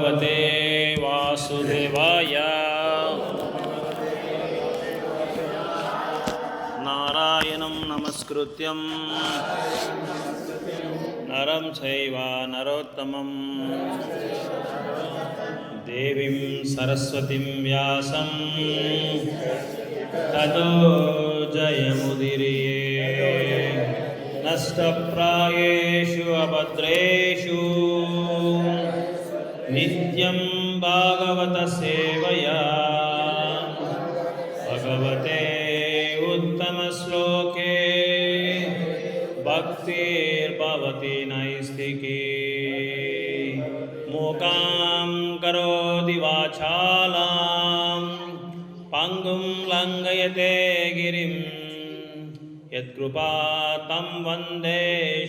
भगवते वासुदेवाय। नारायणं नमस्कृत्यं नरं चैव नरोत्तमं देवीं सरस्वतीं व्यासं ततो जयमुदीरये। नष्टप्रायेषु अभद्रेषु नित्यं भागवत सेवया भगवते उत्तमश्लोके भक्तिर्भवति नैष्ठिकी। मूकां करोति वाचालां पङ्गुं लङ्घयते गिरिं यत्कृपातं वन्दे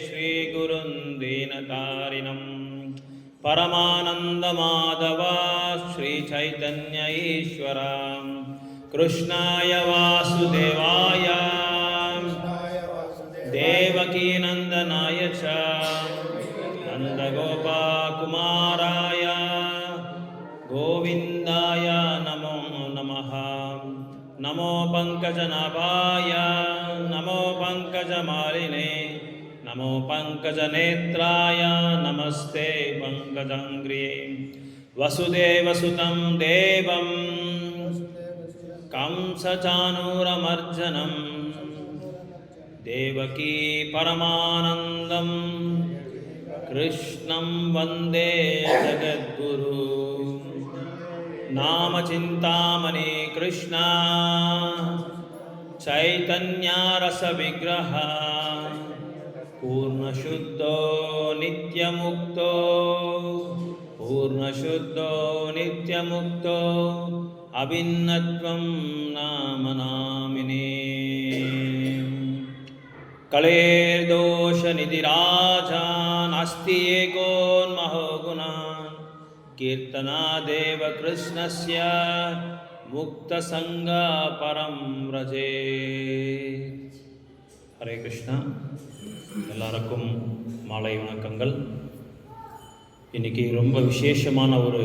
श्रीगुरुं दीनतारिणं। परमानन्दमाधव श्रीचैतन्य ईश्वर कृष्णाय वासुदेवाय देवकीनन्दनाय च नन्दगोपकुमाराय गोविन्दाय नमो नमः। नमो पङ्कजनाभाय नमो पङ्कजमालिने नमो पङ्कजनेत्राय नमस्ते पङ्कजाङ्घ्रिये। वसुदेवसुतं देवं कंसचाणूरमर्दनं देवकी परमानन्दं कृष्णं वन्दे जगद्गुरु। नामचिन्तामणि कृष्ण चैतन्यरसविग्रह पूर्णशुद्धो नित्यमुक्तो अभिन्नत्वं नाम नामिने। कलेर्दोषनिधिराजा नास्ति एकोन्महो गुणान् कीर्तनादेव कृष्णस्य मुक्तसङ्ग परं व्रजे। हरे कृष्णा. எல்லாருக்கும் மாலை வணக்கங்கள். இன்றைக்கி ரொம்ப விசேஷமான ஒரு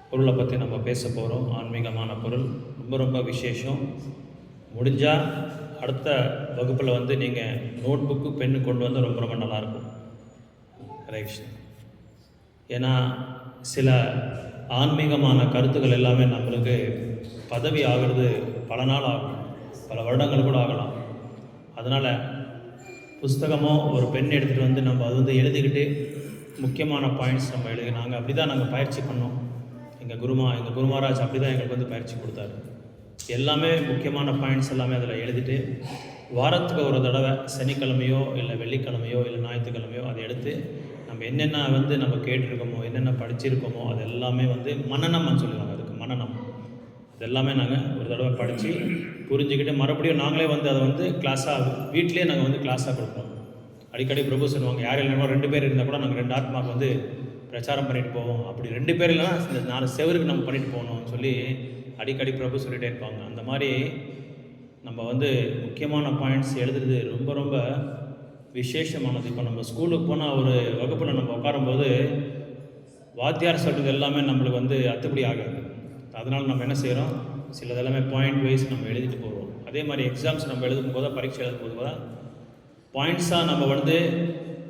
பொருளை பற்றி நம்ம பேச போகிறோம். ஆன்மீகமான பொருள், ரொம்ப விசேஷம். முடிஞ்சால் அடுத்த வகுப்பில் நீங்கள் நோட் புக்கு பெண்ணு கொண்டு வந்து ரொம்ப நல்லாயிருக்கும். ஹரே கிருஷ்ணா. ஏன்னா சில ஆன்மீகமான கருத்துக்கள் எல்லாமே நம்மளுக்கு பதவி ஆகிறது பல நாள் ஆகும், பல வருடங்கள் கூட ஆகலாம். அதனால் புஸ்தகமோ ஒரு பெண் எடுத்துகிட்டு வந்து நம்ம அது எழுதிக்கிட்டு முக்கியமான பாயிண்ட்ஸ் நம்ம நாங்கள் அப்படி தான் நாங்கள் பயிற்சி பண்ணோம். எங்கள் குருமராஜ் அப்படி தான் எங்களுக்கு பயிற்சி கொடுத்தாரு. எல்லாமே முக்கியமான பாயிண்ட்ஸ் எல்லாமே அதில் எழுதிட்டு வாரத்துக்கு ஒரு தடவை சனிக்கிழமையோ இல்லை வெள்ளிக்கிழமையோ இல்லை ஞாயிற்றுக்கிழமையோ அதை எடுத்து நம்ம என்னென்ன நம்ம கேட்டிருக்கோமோ என்னென்ன படிச்சிருக்கோமோ அது எல்லாமே மனநம்னு சொல்லுவாங்க. அதுக்கு மனநம் அது எல்லாமே நாங்கள் ஒரு தடவை படித்து புரிஞ்சுக்கிட்டு மறுபடியும் நாங்களே அதை கிளாஸாக வீட்லேயே நாங்கள் கிளாஸாக கொடுப்போம். அடிக்கடி பிரபு சொல்லுவாங்க, யார் இல்லைனா 2 பேர் இருந்தால் கூட நாங்கள் 2 ஆத்மாவுக்கு பிரச்சாரம் பண்ணிட்டு போவோம். அப்படி 2 பேர் இல்லைனா இந்த 4 செவருக்கு நம்ம பண்ணிட்டு போகணும்னு சொல்லி அடிக்கடி பிரபு சொல்லிகிட்டே இருப்பாங்க. அந்த மாதிரி நம்ம முக்கியமான பாயிண்ட்ஸ் எழுதுறது ரொம்ப விசேஷமானது. இப்போ நம்ம ஸ்கூலுக்கு போனால் ஒரு வகுப்பில் நம்ம உட்காரும்போது வாத்தியார் சொல்கிறது எல்லாமே நம்மளுக்கு அத்துப்படி ஆகாது. அதனால் நம்ம என்ன செய்கிறோம், சிலதெல்லாமே பாயிண்ட் வைஸ் நம்ம எழுதிட்டு போகிறோம். அதே மாதிரி எக்ஸாம்ஸ் நம்ம எழுதும் போது, பரீட்சை எழுதும் போது கூட பாயிண்ட்ஸாக நம்ம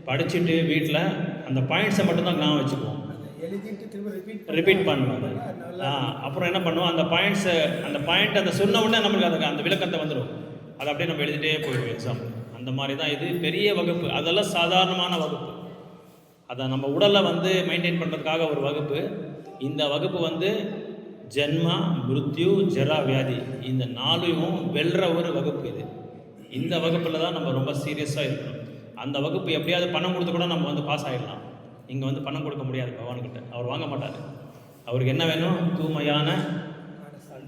படிச்சுட்டு வீட்டில் அந்த பாயிண்ட்ஸை மட்டும்தான் நான் வச்சுக்குவோம், ரிப்பீட் பண்ணுவோம். அப்புறம் என்ன பண்ணுவோம், அந்த பாயிண்ட் அந்த சொன்ன உடனே நம்மளுக்கு அந்த விளக்கத்தை வந்துடும். அதை அப்படியே நம்ம எழுதிட்டே போயிடுவோம் எக்ஸாம். அந்த மாதிரி தான் இது பெரிய வகுப்பு. அதெல்லாம் சாதாரணமான வகுப்பு. அதை நம்ம உடலை மெயின்டைன் பண்ணுறதுக்காக ஒரு வகுப்பு. இந்த வகுப்பு ஜென்மா, மிருத்யு, ஜரா, வியாதி இந்த 4ஐயும் வெல்ற ஒரு வகுப்பு இது. இந்த வகுப்பில் தான் நம்ம ரொம்ப சீரியஸாக இருக்கணும். அந்த வகுப்பு எப்படியாவது பணம் கொடுத்து கூட நம்ம பாஸ் ஆகிடலாம். இங்கே பணம் கொடுக்க முடியாது பகவான்கிட்ட, அவர் வாங்க மாட்டார். அவருக்கு என்ன வேணும், தூய்மையான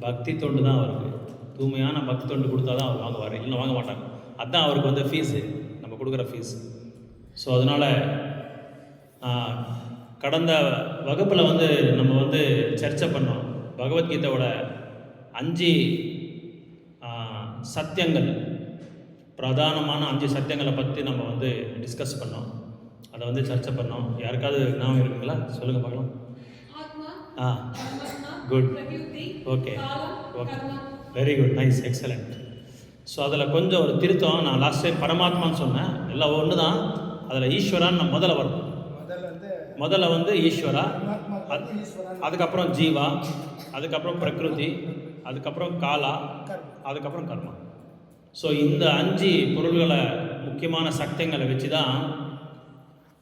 பக்தி தொண்டு தான் அவருக்கு. தூய்மையான பக்தி தொண்டு கொடுத்தா தான் அவர் வாங்குவார், இல்லை வாங்க மாட்டாங்க. அதுதான் அவருக்கு ஃபீஸு, நம்ம கொடுக்குற ஃபீஸ். ஸோ அதனால் கடந்த வகுப்பில் நம்ம சர்ச்சை பண்ணோம். பகவத்கீதையோட 5 சத்தியங்கள், பிரதானமான 5 சத்தியங்களை பற்றி நம்ம டிஸ்கஸ் பண்ணோம். அதை வந்து சர்ச்சை பண்ணோம். யாருக்காவது ஞாபகம் இருக்குங்களா? சொல்லுங்கள் பார்க்கலாம். Good, okay, okay, very good, nice, excellent. So அதில் கொஞ்சம் ஒரு திருத்தம். நான் லாஸ்ட் டைம் பரமாத்மான்னு சொன்னேன், எல்லாம் ஒன்று தான். அதில் ஈஸ்வரான்னு முதல்ல வரும். முதல்ல வந்து ஈஸ்வரா, அதுக்கப்புறம் ஜீவா, அதுக்கப்புறம் பிரகிருதி, அதுக்கப்புறம் காலா, அதுக்கப்புறம் கர்மா. ஸோ இந்த 5 பொருள்களை, முக்கியமான சக்திகளை வச்சு தான்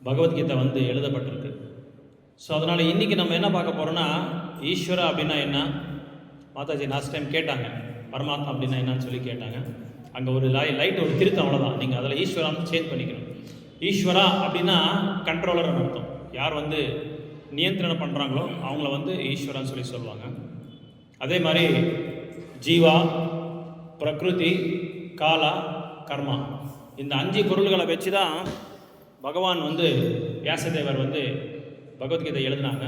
பகவத்கீதை வந்து எழுதப்பட்டிருக்கு. ஸோ அதனால் இன்றைக்கி நம்ம என்ன பார்க்க போகிறோன்னா, ஈஸ்வரா அப்படின்னா என்ன? மாதாஜி லாஸ்ட் டைம் கேட்டாங்க, பரமாத்மா அப்படின்னா என்னன்னு சொல்லி கேட்டாங்க. அங்கே ஒரு லைட் ஒரு திருத்தம், அவ்வளோதான். நீங்கள் அதில் ஈஸ்வரான்னு சேஞ்ச் பண்ணிக்கணும். ஈஸ்வரா அப்படின்னா கண்ட்ரோலர்னு அர்த்தம். யார் வந்து நியந்திரணம் பண்ணுறாங்களோ அவங்கள வந்து ஈஸ்வரான்னு சொல்லி சொல்லுவாங்க. அதே மாதிரி ஜீவா, பிரகிருதி, காலா, கர்மா, இந்த 5 பொருள்களை வச்சு தான் பகவான் வந்து வியாசதேவர் வந்து பகவத்கீதை எழுதினாங்க.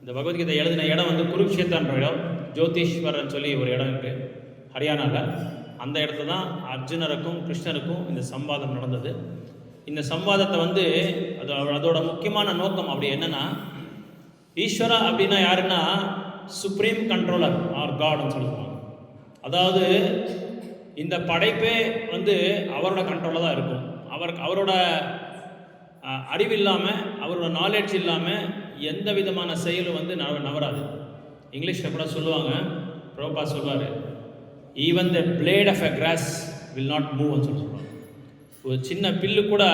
இந்த பகவத்கீதை எழுதின இடம் வந்து குருக்ஷேத்திரன்ற இடம், ஜோதிஷ்வரன் சொல்லி ஒரு இடம் இருக்குது ஹரியானாவில். அந்த இடத்துல தான் அர்ஜுனருக்கும் கிருஷ்ணருக்கும் இந்த சம்வாதம் நடந்தது. இந்த சம்வாதத்தை வந்து அதோட முக்கியமான நோக்கம் அப்படி என்னென்னா, ஈஸ்வரா அப்படின்னா யாருன்னா சுப்ரீம் கண்ட்ரோலர் ஆர் காட்னு சொல்லுவாங்க. அதாவது இந்த படைப்பே வந்து அவரோட கண்ட்ரோலில் தான் இருக்கும். அவரோட அறிவு இல்லாமல், அவரோட நாலேஜ் இல்லாமல் எந்த விதமான செயலும் வந்து நவராது. இங்கிலீஷில் கூட சொல்லுவாங்க, பிரபா சொல்வார், even the blade of a grass will not மூவ்னு சொல்லுவாங்க. ஒரு சின்ன பில்லு கூட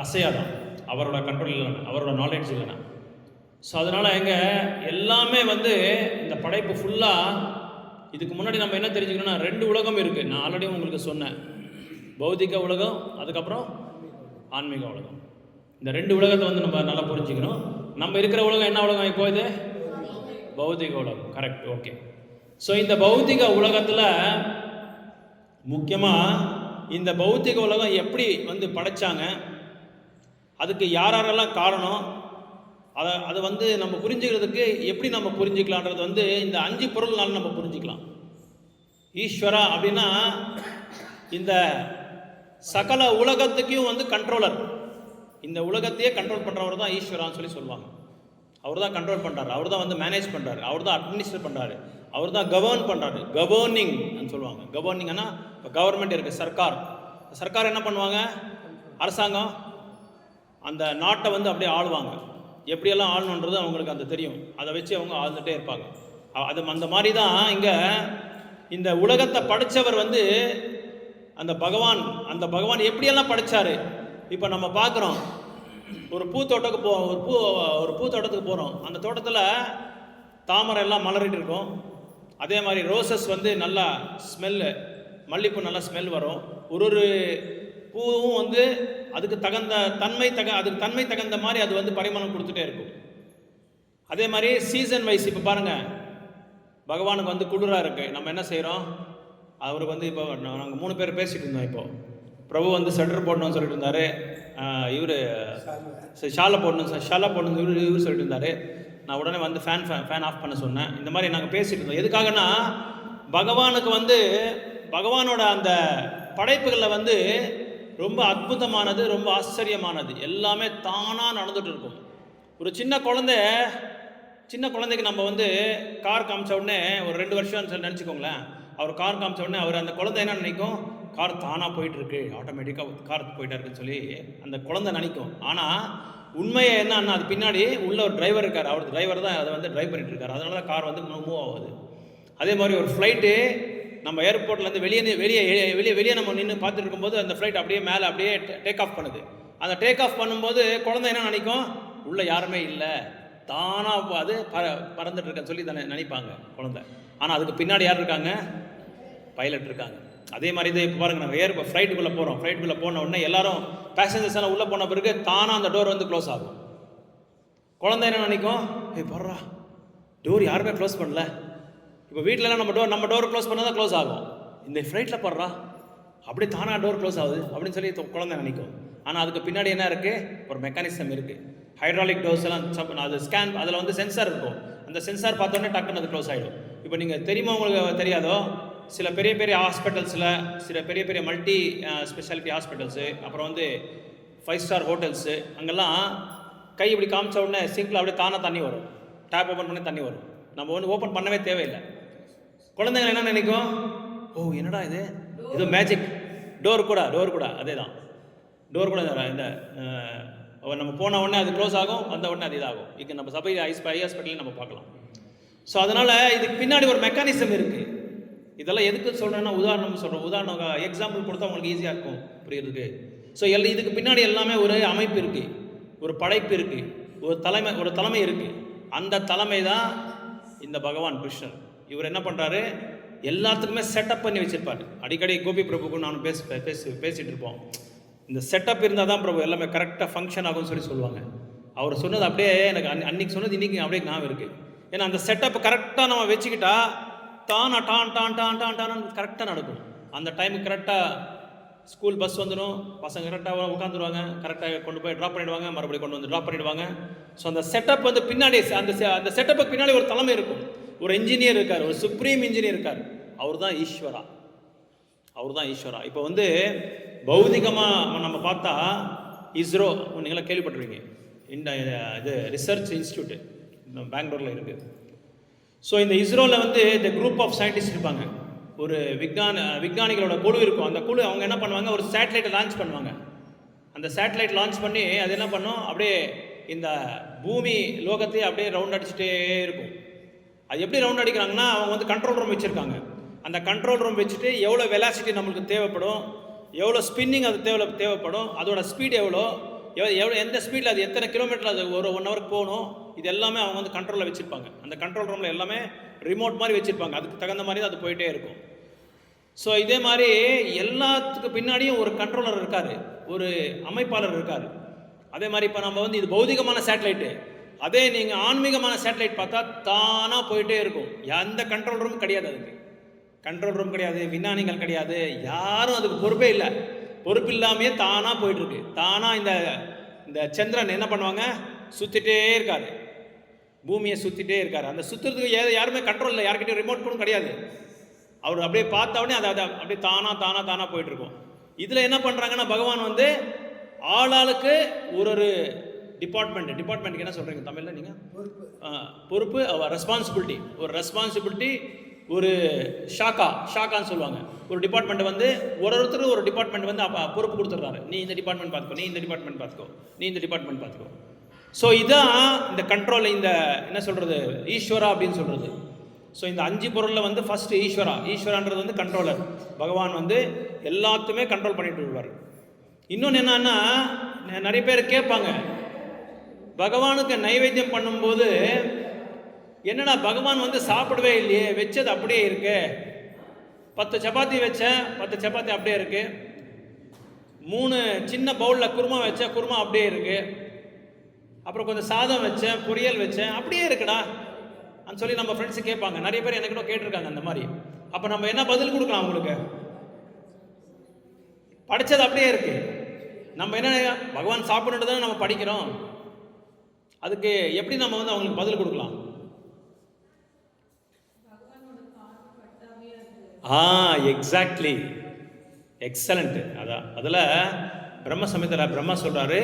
அசையாதான் அவரோட கண்ட்ரோல் இல்லைன்னா, அவரோட நாலேஜ் இல்லைன்னா. ஸோ அதனால் எங்கே எல்லாமே வந்து இந்த படைப்பு ஃபுல்லாக, இதுக்கு முன்னாடி நம்ம என்ன தெரிஞ்சுக்கணும்னா 2 உலகம் இருக்குது. நான் ஆல்ரெடி உங்களுக்கு சொன்னேன், பௌதிக உலகம், அதுக்கப்புறம் ஆன்மீக உலகம். இந்த 2 உலகத்தை வந்து நம்ம நல்லா புரிஞ்சுக்கணும். நம்ம இருக்கிற உலகம் என்ன உலகம்? இப்போ இது பௌதிக உலகம், கரெக்ட், ஓகே. ஸோ இந்த பௌதிக உலகத்தில் முக்கியமாக இந்த பௌதிக உலகம் எப்படி வந்து படைச்சாங்க, அதுக்கு யாரெல்லாம் காரணம், அதை வந்து நம்ம புரிஞ்சுக்கிறதுக்கு எப்படி நம்ம புரிஞ்சுக்கலான்றது வந்து இந்த 5 பொருள்னால நம்ம புரிஞ்சுக்கலாம். ஈஸ்வரா அப்படின்னா இந்த சகல உலகத்துக்கும் வந்து கண்ட்ரோலர், இந்த உலகத்தையே கண்ட்ரோல் பண்ணுறவர் தான் ஈஸ்வரான்னு சொல்லி சொல்லுவாங்க. அவர் தான் கண்ட்ரோல் பண்ணுறாரு, அவர் தான் வந்து மேனேஜ் பண்ணுறாரு, அவர் தான் அட்மினிஸ்ட்ரேட் பண்ணுறாரு, அவர் தான் கவர்ன் பண்ணுறாரு. கவர்னிங் சொல்லுவாங்க. கவர்னிங்னா இப்போ கவர்மெண்ட் இருக்குது, சர்க்கார் என்ன பண்ணுவாங்க? அரசாங்கம் அந்த நாட்டை வந்து அப்படியே ஆளுவாங்க. எப்படியெல்லாம் ஆளணுன்றது அவங்களுக்கு அந்த தெரியும், அதை வச்சு அவங்க ஆளுந்துட்டே இருப்பாங்க. அந்த மாதிரி தான் இங்கே இந்த உலகத்தை படைத்தவர் வந்து அந்த பகவான் எப்படியெல்லாம் படைச்சாரு. இப்போ நம்ம பார்க்குறோம், ஒரு பூத்தோட்டத்துக்கு போகிறோம். அந்த தோட்டத்தில் தாமரை எல்லாம் மலரிட்டு இருக்கும். அதே மாதிரி ரோசஸ் வந்து நல்லா ஸ்மெல்லு, மல்லிப்பூ நல்லா ஸ்மெல் வரும். ஒரு பூவும் வந்து அதுக்கு தன்மை தகுந்த மாதிரி அது வந்து பரிமாணம் கொடுத்துட்டே இருக்கும். அதே மாதிரி சீசன் வைஸ் இப்போ பாருங்கள், பகவானுக்கு வந்து குளிராக இருக்குது, நம்ம என்ன செய்கிறோம்? அவருக்கு வந்து இப்போ நாங்கள் 3 பேர் பேசிகிட்டு இருந்தோம். இப்போது பிரபு வந்து ஸ்வெட்டர் போடணும்னு சொல்லிட்டு இருந்தார், இவர் ஷாலை போடணும் இவர் சொல்லிட்டு இருந்தார். நான் உடனே வந்து ஃபேன் ஆஃப் பண்ண சொன்னேன். இந்த மாதிரி நாங்கள் பேசிகிட்டு இருந்தோம். எதுக்காகனா, பகவானுக்கு வந்து பகவானோட அந்த படைப்புகளில் வந்து ரொம்ப அற்புதமானது, ரொம்ப ஆச்சரியமானது, எல்லாமே தானாக நடந்துகிட்டு இருக்கும். ஒரு சின்ன குழந்தைக்கு நம்ம வந்து கார் காமிச்ச உடனே, ஒரு 2 வருஷம்னு சொல்லி நினச்சிக்கோங்களேன், அவர் கார் காமிச்ச உடனே அவர் அந்த குழந்தை என்ன நினைக்கும்? கார் தானாக போயிட்டுருக்கு, ஆட்டோமேட்டிக்காக கார் போயிட்டா இருக்குன்னு சொல்லி அந்த குழந்தை நினைக்கும். ஆனால் உண்மையை என்னன்னா, அது பின்னாடி உள்ள ஒரு டிரைவர் இருக்கார், அவர் டிரைவர் தான் அதை வந்து ட்ரைவ் பண்ணிட்டு இருக்காரு. அதனால தான் கார் வந்து மூவ் ஆகுது. அதே மாதிரி ஒரு ஃப்ளைட்டு நம்ம ஏர்போர்ட்லேருந்து வெளியே நம்ம நின்று பார்த்துட்டு இருக்கும்போது அந்த ஃப்ளைட் அப்படியே மேலே அப்படியே டேக் ஆஃப் பண்ணுது. அந்த டேக் ஆஃப் பண்ணும்போது குழந்தை என்ன நினைக்கும்? உள்ளே யாருமே இல்லை, தானாக அது பறந்துட்டு இருக்கேன்னு சொல்லி தானே நினைப்பாங்க குழந்தை. ஆனால் அதுக்கு பின்னாடி யார் இருக்காங்க? பைலட் இருக்காங்க. அதே மாதிரி தான் இப்போ பாருங்கள், நம்ம ஃப்ளைட்டுக்குள்ளே போகிறோம். ஃப்ளைட்டுக்குள்ளே போன உடனே எல்லாரும் பேசஞ்சர்ஸ் எல்லாம் உள்ளே போன பிறகு தானாக அந்த டோர் வந்து க்ளோஸ் ஆகும். குழந்தை என்ன நினைக்கும்? பர்றா, டோர் யாருமே க்ளோஸ் பண்ணல. இப்போ வீட்டிலலாம் நம்ம டோர் க்ளோஸ் பண்ணால் தான் க்ளோஸ் ஆகும். இந்த ஃப்ளைட்டில் படுறா, அப்படியே தானாக டோர் க்ளோஸ் ஆகுது அப்படின்னு சொல்லி குழந்தை நினைக்கும். ஆனால் அதுக்கு பின்னாடி என்ன இருக்குது? ஒரு மெக்கானிசம் இருக்குது. ஹைட்ராலிக் டோர்ஸ் எல்லாம் அது ஸ்கேன், அதில் வந்து சென்சார் இருக்கும். அந்த சென்சார் பார்த்தோன்னே டக்குன்னு அது க்ளோஸ் ஆகிடும். இப்போ நீங்கள் தெரியுமா, உங்களுக்கு தெரியாதோ, சில பெரிய ஹாஸ்பிட்டல்ஸில், சில பெரிய மல்டி ஸ்பெஷாலிட்டி ஹாஸ்பிட்டல்ஸு, அப்புறம் வந்து 5 ஸ்டார் ஹோட்டல்ஸு, அங்கெல்லாம் கை இப்படி காமிச்ச உடனே சிங்கில் அப்படியே தானாக தண்ணி வரும். டேப் ஓப்பன் பண்ணி தண்ணி வரும். நம்ம ஒன்று ஓப்பன் பண்ணவே தேவையில்லை. குழந்தைங்க என்ன நினைக்கும், ஓ என்னடா இது, இது மேஜிக். டோர் கூட அதே தான். டோர் கூட இந்த நம்ம போன உடனே அது க்ளோஸ் ஆகும், வந்த உடனே அது இதாகும். இங்கே நம்ம சபை ஹாஸ்பிட்டலையும் நம்ம பார்க்கலாம். ஸோ அதனால் இதுக்கு பின்னாடி ஒரு மெக்கானிசம் இருக்குது. இதெல்லாம் எதுக்கு சொல்கிறேன்னா உதாரணம் எக்ஸாம்பிள் கொடுத்தா உங்களுக்கு ஈஸியாக இருக்கும் புரியுறதுக்கு. ஸோ இதுக்கு பின்னாடி எல்லாமே ஒரு அமைப்பு இருக்குது, ஒரு படைப்பு இருக்குது, ஒரு தலைமை இருக்குது. அந்த தலைமை தான் இந்த பகவான் கிருஷ்ணர். இவர் என்ன பண்ணுறாரு, எல்லாத்துக்குமே செட்டப் பண்ணி வச்சுருப்பார். அடிக்கடி கோபி பிரபுக்கும் நானும் பேசிகிட்டு இருப்போம். இந்த செட்டப் இருந்தால் தான் பிரபு எல்லாமே கரெக்டாக ஃபங்க்ஷன் ஆகும்னு சொல்லுவாங்க. அவர் சொன்னது அப்படியே எனக்கு அன்றைக்கி சொன்னது இன்றைக்கி அப்படியே ஞாபகம் இருக்குது. ஏன்னா அந்த செட்டப் கரெக்டாக நம்ம வச்சுக்கிட்டா டான் கரெக்டாக நடக்கும். அந்த டைமுக்கு கரெக்டாக ஸ்கூல் பஸ் வந்துடும், பசங்க கரெக்டாக உட்காந்துருவாங்க, கரெக்டாக கொண்டு போய் ட்ராப் பண்ணிவிடுவாங்க, மறுபடியும் கொண்டு வந்து ட்ராப் பண்ணிவிடுவாங்க. ஸோ அந்த செட்டப் பின்னாடி அந்த செட்டப்புக்கு பின்னாடி ஒரு தலைமை இருக்கும், ஒரு இன்ஜினியர் இருக்கார், ஒரு சுப்ரீம் இன்ஜினியர் இருக்கார். அவர் தான் ஈஸ்வரா. இப்போ பௌதிகமாக நம்ம பார்த்தா இஸ்ரோ நீங்களாம் கேள்விப்பட்டிருக்கீங்க. இது ரிசர்ச் இன்ஸ்டியூட்டு பெங்களூரில் இருக்குது. ஸோ இந்த இஸ்ரோவில் இந்த குரூப் ஆஃப் சயின்டிஸ்ட் இருப்பாங்க, ஒரு விஞ்ஞானிகளோட குழு இருக்கும். அந்த குழு அவங்க என்ன பண்ணுவாங்க, ஒரு சேட்டலைட்டை லான்ச் பண்ணுவாங்க. அந்த சேட்டலைட் லான்ச் பண்ணி அது என்ன பண்ணும், அப்படியே இந்த பூமி லோகத்தையே அப்படியே ரவுண்ட் அடிச்சுட்டே இருக்கும். அது எப்படி ரவுண்ட் அடிக்கிறாங்கன்னா, அவங்க கண்ட்ரோல் ரூம் வச்சுருக்காங்க. அந்த கண்ட்ரோல் ரூம் வச்சுட்டு எவ்வளோ வெலாசிட்டி நம்மளுக்கு தேவைப்படும், எவ்வளோ ஸ்பின்னிங் அது தேவைப்படும், அதோட ஸ்பீடு எவ்வளோ எந்த ஸ்பீடில் அது எத்தனை கிலோமீட்டர் அது ஒரு 1 ஹவருக்கு போகணும், இது எல்லாமே அவங்க கண்ட்ரோலில் வச்சுருப்பாங்க. அந்த கண்ட்ரோல் ரூமில் எல்லாமே ரிமோட் மாதிரி வச்சுருப்பாங்க. அதுக்கு தகுந்த மாதிரி தான் அது போயிட்டே இருக்கும். ஸோ இதே மாதிரி எல்லாத்துக்கு பின்னாடியும் ஒரு கண்ட்ரோலர் இருக்கார், ஒரு அமைப்பாளர் இருக்கார். அதே மாதிரி இப்போ நம்ம இது பௌதிகமான சேட்டலைட்டு, அதே நீங்கள் ஆன்மீகமான சேட்டலைட் பார்த்தா தானாக போயிட்டே இருக்கும். எந்த கண்ட்ரோல் ரூம் கிடையாது, அதுக்கு கண்ட்ரோல் ரூம் கிடையாது, விஞ்ஞானிகள் கிடையாது, யாரும் அதுக்கு பொறுப்பே இல்லை. பொறுப்பு இல்லாமையே தானாக போயிட்டுருக்கு. தானாக இந்த சந்திரன் என்ன பண்ணுவாங்க, சுற்றிட்டே இருக்காரு, பூமியை சுற்றிட்டே இருக்காரு. அந்த சுற்றுறதுக்கு யாருமே கண்ட்ரோல் இல்லை, யார்கிட்டையும் ரிமோட் கூட கிடையாது. அவர் அப்படியே பார்த்த உடனே அதை அப்படியே தானாக போயிட்டுருக்கும். இதில் என்ன பண்ணுறாங்கன்னா, பகவான் ஆளாளுக்கு ஒரு டிபார்ட்மெண்ட்டுக்கு என்ன சொல்கிறீங்க தமிழில் நீங்கள், பொறுப்பு, ரெஸ்பான்சிபிலிட்டி, ஒரு ஷாக்கான்னு சொல்லுவாங்க. ஒரு டிபார்ட்மெண்ட் ஒருத்தருக்கு ஒரு டிபார்ட்மெண்ட் பொறுப்பு கொடுத்துட்றாரு. நீ இந்த டிபார்ட்மெண்ட் பார்த்துக்கோ, நீ இந்த டிபார்ட்மெண்ட் பார்த்துக்கோ. ஸோ இதான் இந்த கண்ட்ரோல், இந்த என்ன சொல்கிறது, ஈஸ்வரா அப்படின்னு சொல்கிறது. ஸோ இந்த 5 பொருளில் ஃபஸ்ட்டு ஈஸ்வரான்றது கண்ட்ரோலர். பகவான் எல்லாத்துமே கண்ட்ரோல் பண்ணிட்டு வருவார். இன்னொன்று என்னன்னா, நிறைய பேர் கேட்பாங்க, பகவானுக்கு நைவேத்தியம் பண்ணும்போது என்னடா பகவான் சாப்பிடவே இல்லையே, வச்சது அப்படியே இருக்கு, 10 சப்பாத்தி வச்சேன், 10 சப்பாத்தி அப்படியே இருக்கு, 3 சின்ன பவுலில் குருமா வச்சேன், குருமா அப்படியே இருக்கு, அப்புறம் கொஞ்சம் சாதம் வச்சேன், பொரியல் வச்சேன், அப்படியே இருக்குடா அப்படின்னு சொல்லி நம்ம ஃப்ரெண்ட்ஸு கேட்பாங்க. நிறைய பேர் எனக்கு கூட கேட்டிருக்காங்க அந்த மாதிரி. அப்போ நம்ம என்ன பதில் கொடுக்கலாம் அவங்களுக்கு, படித்தது அப்படியே இருக்கு, நம்ம என்ன பகவான் சாப்பிட்றது தானே நம்ம படிக்கிறோம், அதுக்கு எப்படி நம்ம அவங்களுக்கு பதில் கொடுக்கலாம்? Exactly, excellent. அதில் பிரம்ம சமயத்தில் பிரம்மா சொல்கிறாரு,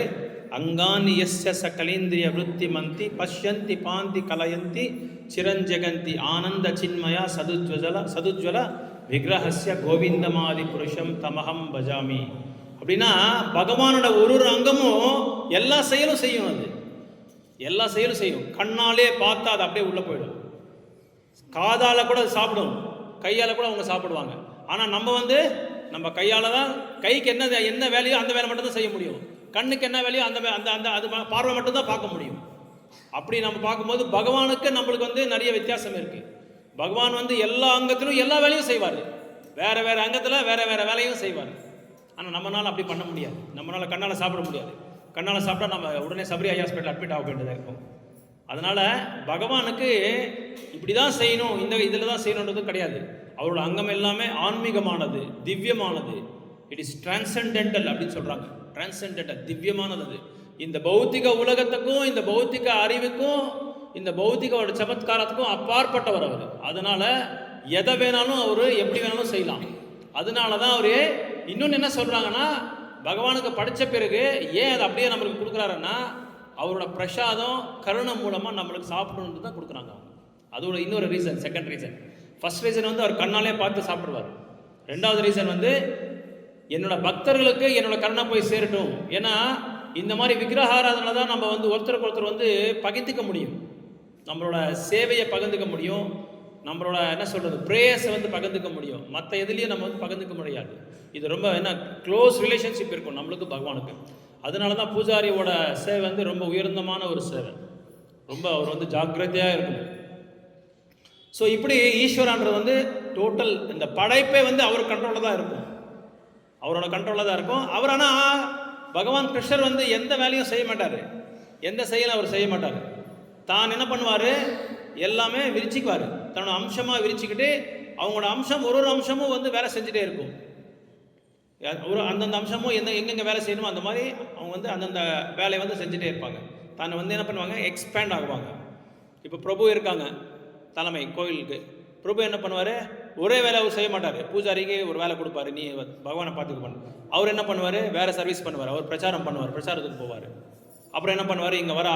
அங்கானி எஸ்ய சகலேந்திரிய விருத்தி மந்தி பஷ்யந்தி பாந்தி கலயந்தி சிரஞ்சகந்தி ஆனந்த சின்மயா சதுஜ்வல விக்கிரஹஸ்ய கோவிந்தமாதி புருஷம் தமஹம் பஜாமி. அப்படின்னா பகவானோட ஒரு அங்கமும் எல்லா செயலும் செய்யும், எல்லா செயலும் செய்யும். கண்ணாலே பார்த்தா அது அப்படியே உள்ளே போயிடும், காதால் கூட அது சாப்பிடும், கையால் கூட அவங்க சாப்பிடுவாங்க. ஆனால் நம்ம கையால் தான், கைக்கு என்ன வேலையோ அந்த வேலை மட்டும்தான் செய்ய முடியும், கண்ணுக்கு என்ன வேலையோ அது பார்வை மட்டும்தான் பார்க்க முடியும். அப்படி நம்ம பார்க்கும்போது பகவானுக்கு நம்மளுக்கு நிறைய வித்தியாசம் இருக்குது. பகவான் எல்லா அங்கத்திலும் எல்லா வேலையும் செய்வார், வேறு அங்கத்தில் வேறு வேலையும் செய்வார். ஆனால் நம்மளால் அப்படி பண்ண முடியாது, நம்மளால் கண்ணால் சாப்பிட முடியாது. கண்ணால் சாப்பிட்டா நம்ம உடனே சபரி ஹாஸ்பிட்டல் அட்மிட் ஆக வேண்டியதாக இருக்கும். அதனால் பகவானுக்கு இப்படி தான் செய்யணும், இதில் தான் செய்யணுன்றது கிடையாது. அவரோட அங்கம் எல்லாமே ஆன்மீகமானது, திவ்யமானது. இட் இஸ் டிரான்சென்டென்டல் அப்படின்னு சொல்கிறாங்க. டிரான்சென்டென்டல், திவ்யமானது. இந்த பௌத்திக உலகத்துக்கும், இந்த பௌத்திக அறிவுக்கும், இந்த பௌத்திக சமத்காரத்துக்கும் அப்பாற்பட்டவர் அவர். அதனால் எதை வேணாலும் அவர் எப்படி வேணாலும் செய்யலாம். அதனால தான் அவர் இன்னொன்று என்ன சொல்கிறாங்கன்னா, பகவானுக்கு படித்த பிறகு ஏன் அதை அப்படியே நம்மளுக்கு கொடுக்குறாருன்னா, அவரோட பிரசாதம் கருணை மூலமாக நம்மளுக்கு சாப்பிடணுன்றது தான் கொடுக்குறாங்க அவங்க. அதோட இன்னொரு reason, second reason. First reason வந்து அவர் கண்ணாலே பார்த்து சாப்பிடுவார். ரெண்டாவது ரீசன் வந்து என்னோட பக்தர்களுக்கு என்னோட கருணை போய் சேரட்டும். ஏன்னா இந்த மாதிரி விக்கிரகாராதனை தான் நம்ம வந்து ஒருத்தருக்கு ஒருத்தர் வந்து பகிர்ந்துக்க முடியும், நம்மளோட சேவையை பகிர்ந்துக்க முடியும், நம்மளோட என்ன சொல்கிறது ப்ரேயர்ஸை வந்து பகிர்ந்துக்க முடியும். மற்ற எதுலேயும் நம்ம வந்து பகிர்ந்துக்க முடியாது. இது ரொம்ப என்ன க்ளோஸ் ரிலேஷன்ஷிப் இருக்கும் நம்மளுக்கு பகவானுக்கு. அதனால தான் பூஜாரியோட சேவை வந்து ரொம்ப உயர்ந்தமான ஒரு சேவை. ரொம்ப அவர் வந்து ஜாக்கிரதையாக இருக்கணும். ஸோ இப்படி ஈஸ்வரான்றது வந்து டோட்டல் இந்த படைப்பே வந்து அவர் கண்ட்ரோலில் தான் இருக்கும், அவரோட கண்ட்ரோலில் தான் இருக்கும். அவர் ஆனால் பகவான் கிருஷ்ணர் வந்து எந்த வேலையும் செய்ய மாட்டார், எந்த செயலும் அவர் செய்ய மாட்டார். தான் என்ன பண்ணுவார், எல்லாமே விரிச்சிக்குவார், தன்னோட அம்சமாக விரிச்சிக்கிட்டு அவங்களோட அம்சம் ஒரு அம்சமும் வந்து வேலை செஞ்சுட்டே இருக்கும். ஒரு அந்தந்த அம்சமும் எங்கெங்கே வேலை செய்யணுமோ அந்த மாதிரி அவங்க வந்து அந்தந்த வேலையை வந்து செஞ்சுட்டே இருப்பாங்க. தான் வந்து என்ன பண்ணுவாங்க, எக்ஸ்பேண்ட் ஆகுவாங்க. இப்போ பிரபு இருக்காங்க தலைமை கோயிலுக்கு, பிரபு என்ன பண்ணுவார், ஒரே வேலை அவர் செய்ய மாட்டார். பூஜாரிக்கு ஒரு வேலை கொடுப்பாரு, நீ பகவானை பார்த்துக்க பண்ண. அவர் என்ன பண்ணுவார், வேறு சர்வீஸ் பண்ணுவார், அவர் பிரச்சாரம் பண்ணுவார், பிரச்சாரத்துக்கு போவார். அப்புறம் என்ன பண்ணுவார், இங்கே வர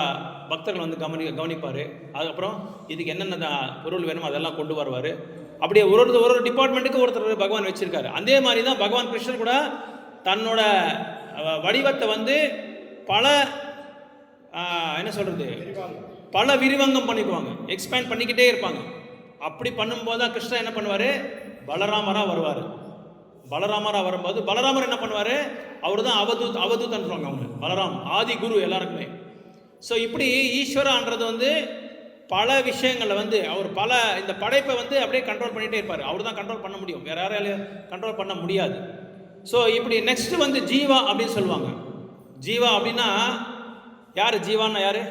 பக்தர்கள் வந்து கவனிப்பார். அதுக்கப்புறம் இதுக்கு என்னென்ன பொருள் வேணுமோ அதெல்லாம் கொண்டு வருவார். அப்படியே ஒரு டிபார்ட்மெண்ட்டுக்கு ஒருத்தர் பகவான் வச்சுருக்காரு. அதே மாதிரி தான் பகவான் கிருஷ்ணர் கூட தன்னோட வடிவத்தை வந்து பல என்ன சொல்கிறது பல விரிவங்கம் பண்ணிக்குவாங்க, எக்ஸ்பேண்ட் பண்ணிக்கிட்டே இருப்பாங்க. அப்படி பண்ணும்போது தான் கிருஷ்ணர் என்ன பண்ணுவார், பலராமராக வருவார். பலராமராக வரும்போது பலராமர் என்ன பண்ணுவார், அவர் தான் அவதூதன் சொல்லுவாங்க அவங்க, பலராம் ஆதி குரு எல்லாருக்குமே. ஸோ இப்படி ஈஸ்வரான்றது வந்து பல விஷயங்களில் வந்து அவர் இந்த படைப்பை வந்து அப்படியே கண்ட்ரோல் பண்ணிகிட்டே இருப்பார். அவர் தான் கண்ட்ரோல் பண்ண முடியும், வேறு யாராலையும் கண்ட்ரோல் பண்ண முடியாது. ஸோ இப்படி நெக்ஸ்ட் வந்து ஜீவா அப்படின்னு சொல்லுவாங்க. ஜீவா அப்படின்னா யார், ஜீவான்னா யார்,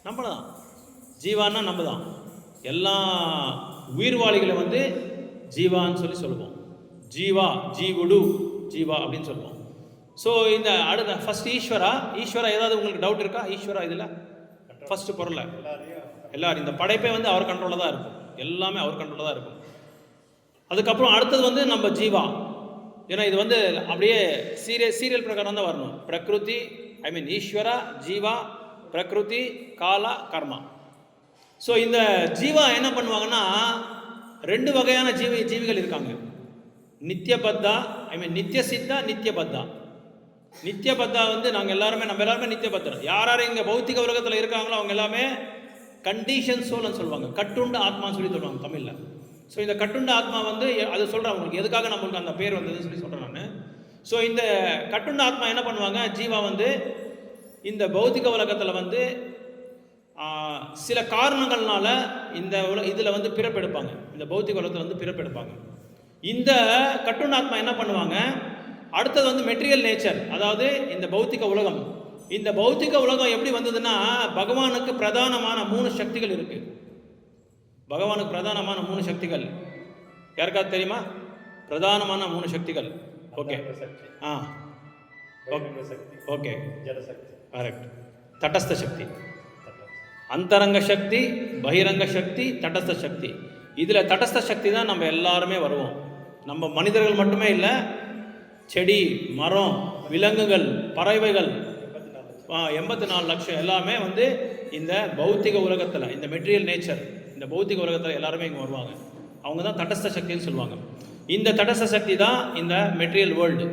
நம்ம தான். ஜீவான்னா நம்ம தான். எல்லா உயிர்வாளிகளை வந்து ஜீவான்னு சொல்லுவோம். ஜீவா, ஜீவுடு, ஜீவா அப்படின்னு சொல்லுவோம். ஸோ இந்த அடுத்த ஃபர்ஸ்ட் ஈஸ்வரா. ஏதாவது உங்களுக்கு டவுட் இருக்கா? ஈஸ்வரா இதில் ஃபர்ஸ்ட் பொருளை எல்லாரும் இந்த படைப்பே வந்து அவர் கண்ட்ரோலில் தான் இருக்கும், எல்லாமே அவர் கண்ட்ரோலில் தான் இருக்கும். அதுக்கப்புறம் அடுத்தது வந்து நம்ம ஜீவா. ஏன்னா இது வந்து அப்படியே சீரியல் பிரகாரம் தான் வரணும். பிரகிருதி ஈஸ்வரா, ஜீவா, பிரகிருதி, காலா, கர்மா. ஸோ இந்த ஜீவா என்ன பண்ணுவாங்கன்னா, ரெண்டு வகையான ஜீவிகள் இருக்காங்க. நித்தியபத்தா நித்திய சித்தா, நித்தியபத்தா. நித்தியபத்தா வந்து நம்ம எல்லாருமே நித்தியபத்தர். யார் இங்கே பௌத்திக உலகத்தில் இருக்காங்களோ அவங்க எல்லாமே கண்டிஷன் சோல்னு சொல்லுவாங்க, கட்டுண்ட ஆத்மான்னு சொல்லுவாங்க தமிழில். ஸோ இந்த கட்டுண்ட ஆத்மா வந்து அது சொல்கிறேன் உங்களுக்கு எதுக்காக நம்மளுக்கு அந்த பேர் வந்ததுன்னு சொல்கிறேன் நான். ஸோ இந்த கட்டுண்ட ஆத்மா என்ன பண்ணுவாங்க, ஜீவா வந்து இந்த பௌத்திக உலகத்தில் வந்து சில காரணங்கள்னால இதில் வந்து பிறப்பெடுப்பாங்க, இந்த பௌத்திக உலகத்தில் வந்து பிறப்பெடுப்பாங்க. இந்த கட்டுண்டாத்மா என்ன பண்ணுவாங்க, அடுத்தது வந்து மெட்டீரியல் நேச்சர், அதாவது இந்த பௌத்திக உலகம். இந்த பௌத்திக உலகம் எப்படி வந்ததுன்னா, பகவானுக்கு பிரதானமான 3 சக்திகள் இருக்கு. பகவானுக்கு பிரதானமான 3 சக்திகள் யாருக்காவது தெரியுமா? பிரதானமான 3 சக்திகள். Okay, okay, correct. தட்டஸ்த சக்தி, அந்தரங்க சக்தி, பகிரங்க சக்தி, தட்டஸ்த சக்தி. இதில் தட்டஸ்த சக்தி தான் நம்ம எல்லாருமே வருவோம். நம்ம மனிதர்கள் மட்டுமே இல்லை, செடி, மரம், விலங்குகள், பறவைகள், 84 லட்சம் எல்லாமே வந்து இந்த பௌத்திக உலகத்தில், இந்த மெட்டீரியல் நேச்சர், இந்த பௌத்திக உலகத்தில் எல்லாருமே இங்கே வருவாங்க. அவங்க தான் தட்டஸ்த சக்தின்னு சொல்லுவாங்க. இந்த தட்டஸ்த சக்தி தான் இந்த மெட்டீரியல் வேர்ல்டு.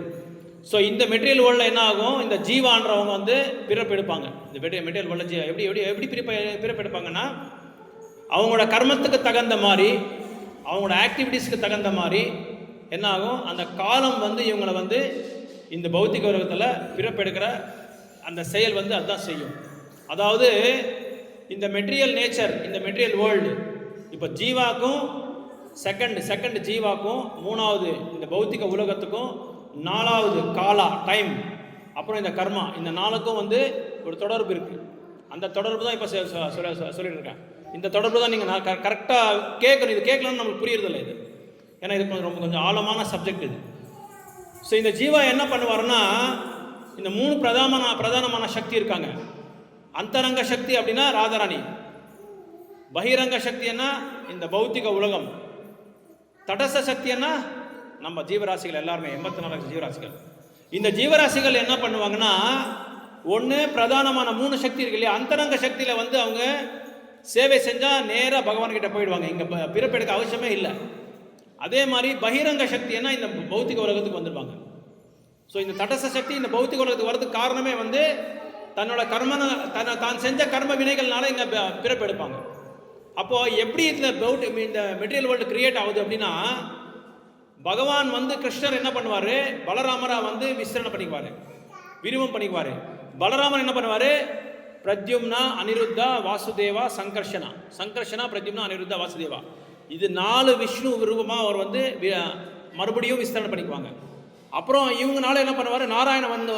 ஸோ இந்த மெட்டீரியல் வேர்ல்டில் என்ன ஆகும், இந்த ஜீவான்றவங்க வந்து பிறப்பெடுப்பாங்க. இந்த மெட்டீரியல் வேர்ல்டில் எப்படி பிறப்பெடுப்பாங்கன்னா, அவங்களோட கர்மத்துக்கு தகுந்த மாதிரி, அவங்களோட ஆக்டிவிட்டீஸ்க்கு தகுந்த மாதிரி என்ன ஆகும், அந்த காலம் வந்து இவங்களை வந்து இந்த பௌத்திக உலகத்தில் பிறப்பெடுக்கிற அந்த செயல் வந்து அதுதான் செய்யும். அதாவது இந்த மெட்டீரியல் நேச்சர், இந்த மெட்டீரியல் வேர்ல்டு, இப்போ ஜீவாக்கும் செகண்ட் ஜீவாக்கும், 3வது இந்த பௌத்திக உலகத்துக்கும், 4வது காலா டைம், அப்புறம் இந்த கர்மா, இந்த 4க்கும் வந்து ஒரு தொடர்பு இருக்குது. அந்த தொடர்பு தான் இப்போ சொல்லிட்டு இருக்கேன். இந்த தொடர்பு தான் நீங்கள் கரெக்டாக கேட்கணும். இது கேட்கலன்னு நம்மளுக்கு புரியுறதில்லை இது, ஏன்னா இது கொஞ்சம் ஆழமான சப்ஜெக்ட் இது. ஸோ இந்த ஜீவா என்ன பண்ணுவாருன்னா, இந்த 3 பிரதானமான சக்தி இருக்காங்க. அந்தரங்க சக்தி அப்படின்னா ராதாராணி, பகிரங்க சக்தி என்ன இந்த பௌத்திக உலகம், தடச சக்தி என்ன நம்ம ஜீவராசிகள் எல்லாருமே 84 லட்சம் ஜீவராசிகள். இந்த ஜீவராசிகள் என்ன பண்ணுவாங்கன்னா, ஒன்று பிரதானமான 3 சக்தி இருக்கு இல்லையா, அந்தரங்க சக்தியில் வந்து அவங்க சேவை செஞ்சால் நேராக பகவான்கிட்ட போயிடுவாங்க, இங்கே பிறப்பெடுக்க அவசியமே இல்லை. அதே மாதிரி பகிரங்க சக்தி என்ன, இந்த பௌத்திக உலகத்துக்கு வந்துடுவாங்க. ஸோ இந்த தடச சக்தி இந்த பௌத்திக உலகத்துக்கு வரதுக்கு காரணமே வந்து தன்னோட தான் செஞ்ச கர்ம வினைகள்னால இங்கே பிறப்பெடுப்பாங்க. அப்போது எப்படி இந்த மெட்டீரியல் வேர்ல்டு கிரியேட் ஆகுது அப்படின்னா, பகவான் வந்து கிருஷ்ணர் என்ன பண்ணுவார், பலராமரா வந்து விஸ்தரணை பண்ணிக்குவார், விரிவம் பண்ணிக்குவார். பலராமர் என்ன பண்ணுவார், பிரத்யும்னா அனிருத்தா வாசுதேவா சங்கர்ஷனா பிரத்யும்னா அனிருத்தா வாசுதேவா, இது 4 விஷ்ணு விருப்பமாக அவர் வந்து மறுபடியும் விஸ்தரணை பண்ணிக்குவாங்க. அப்புறம் இவங்கனால என்ன பண்ணுவார்,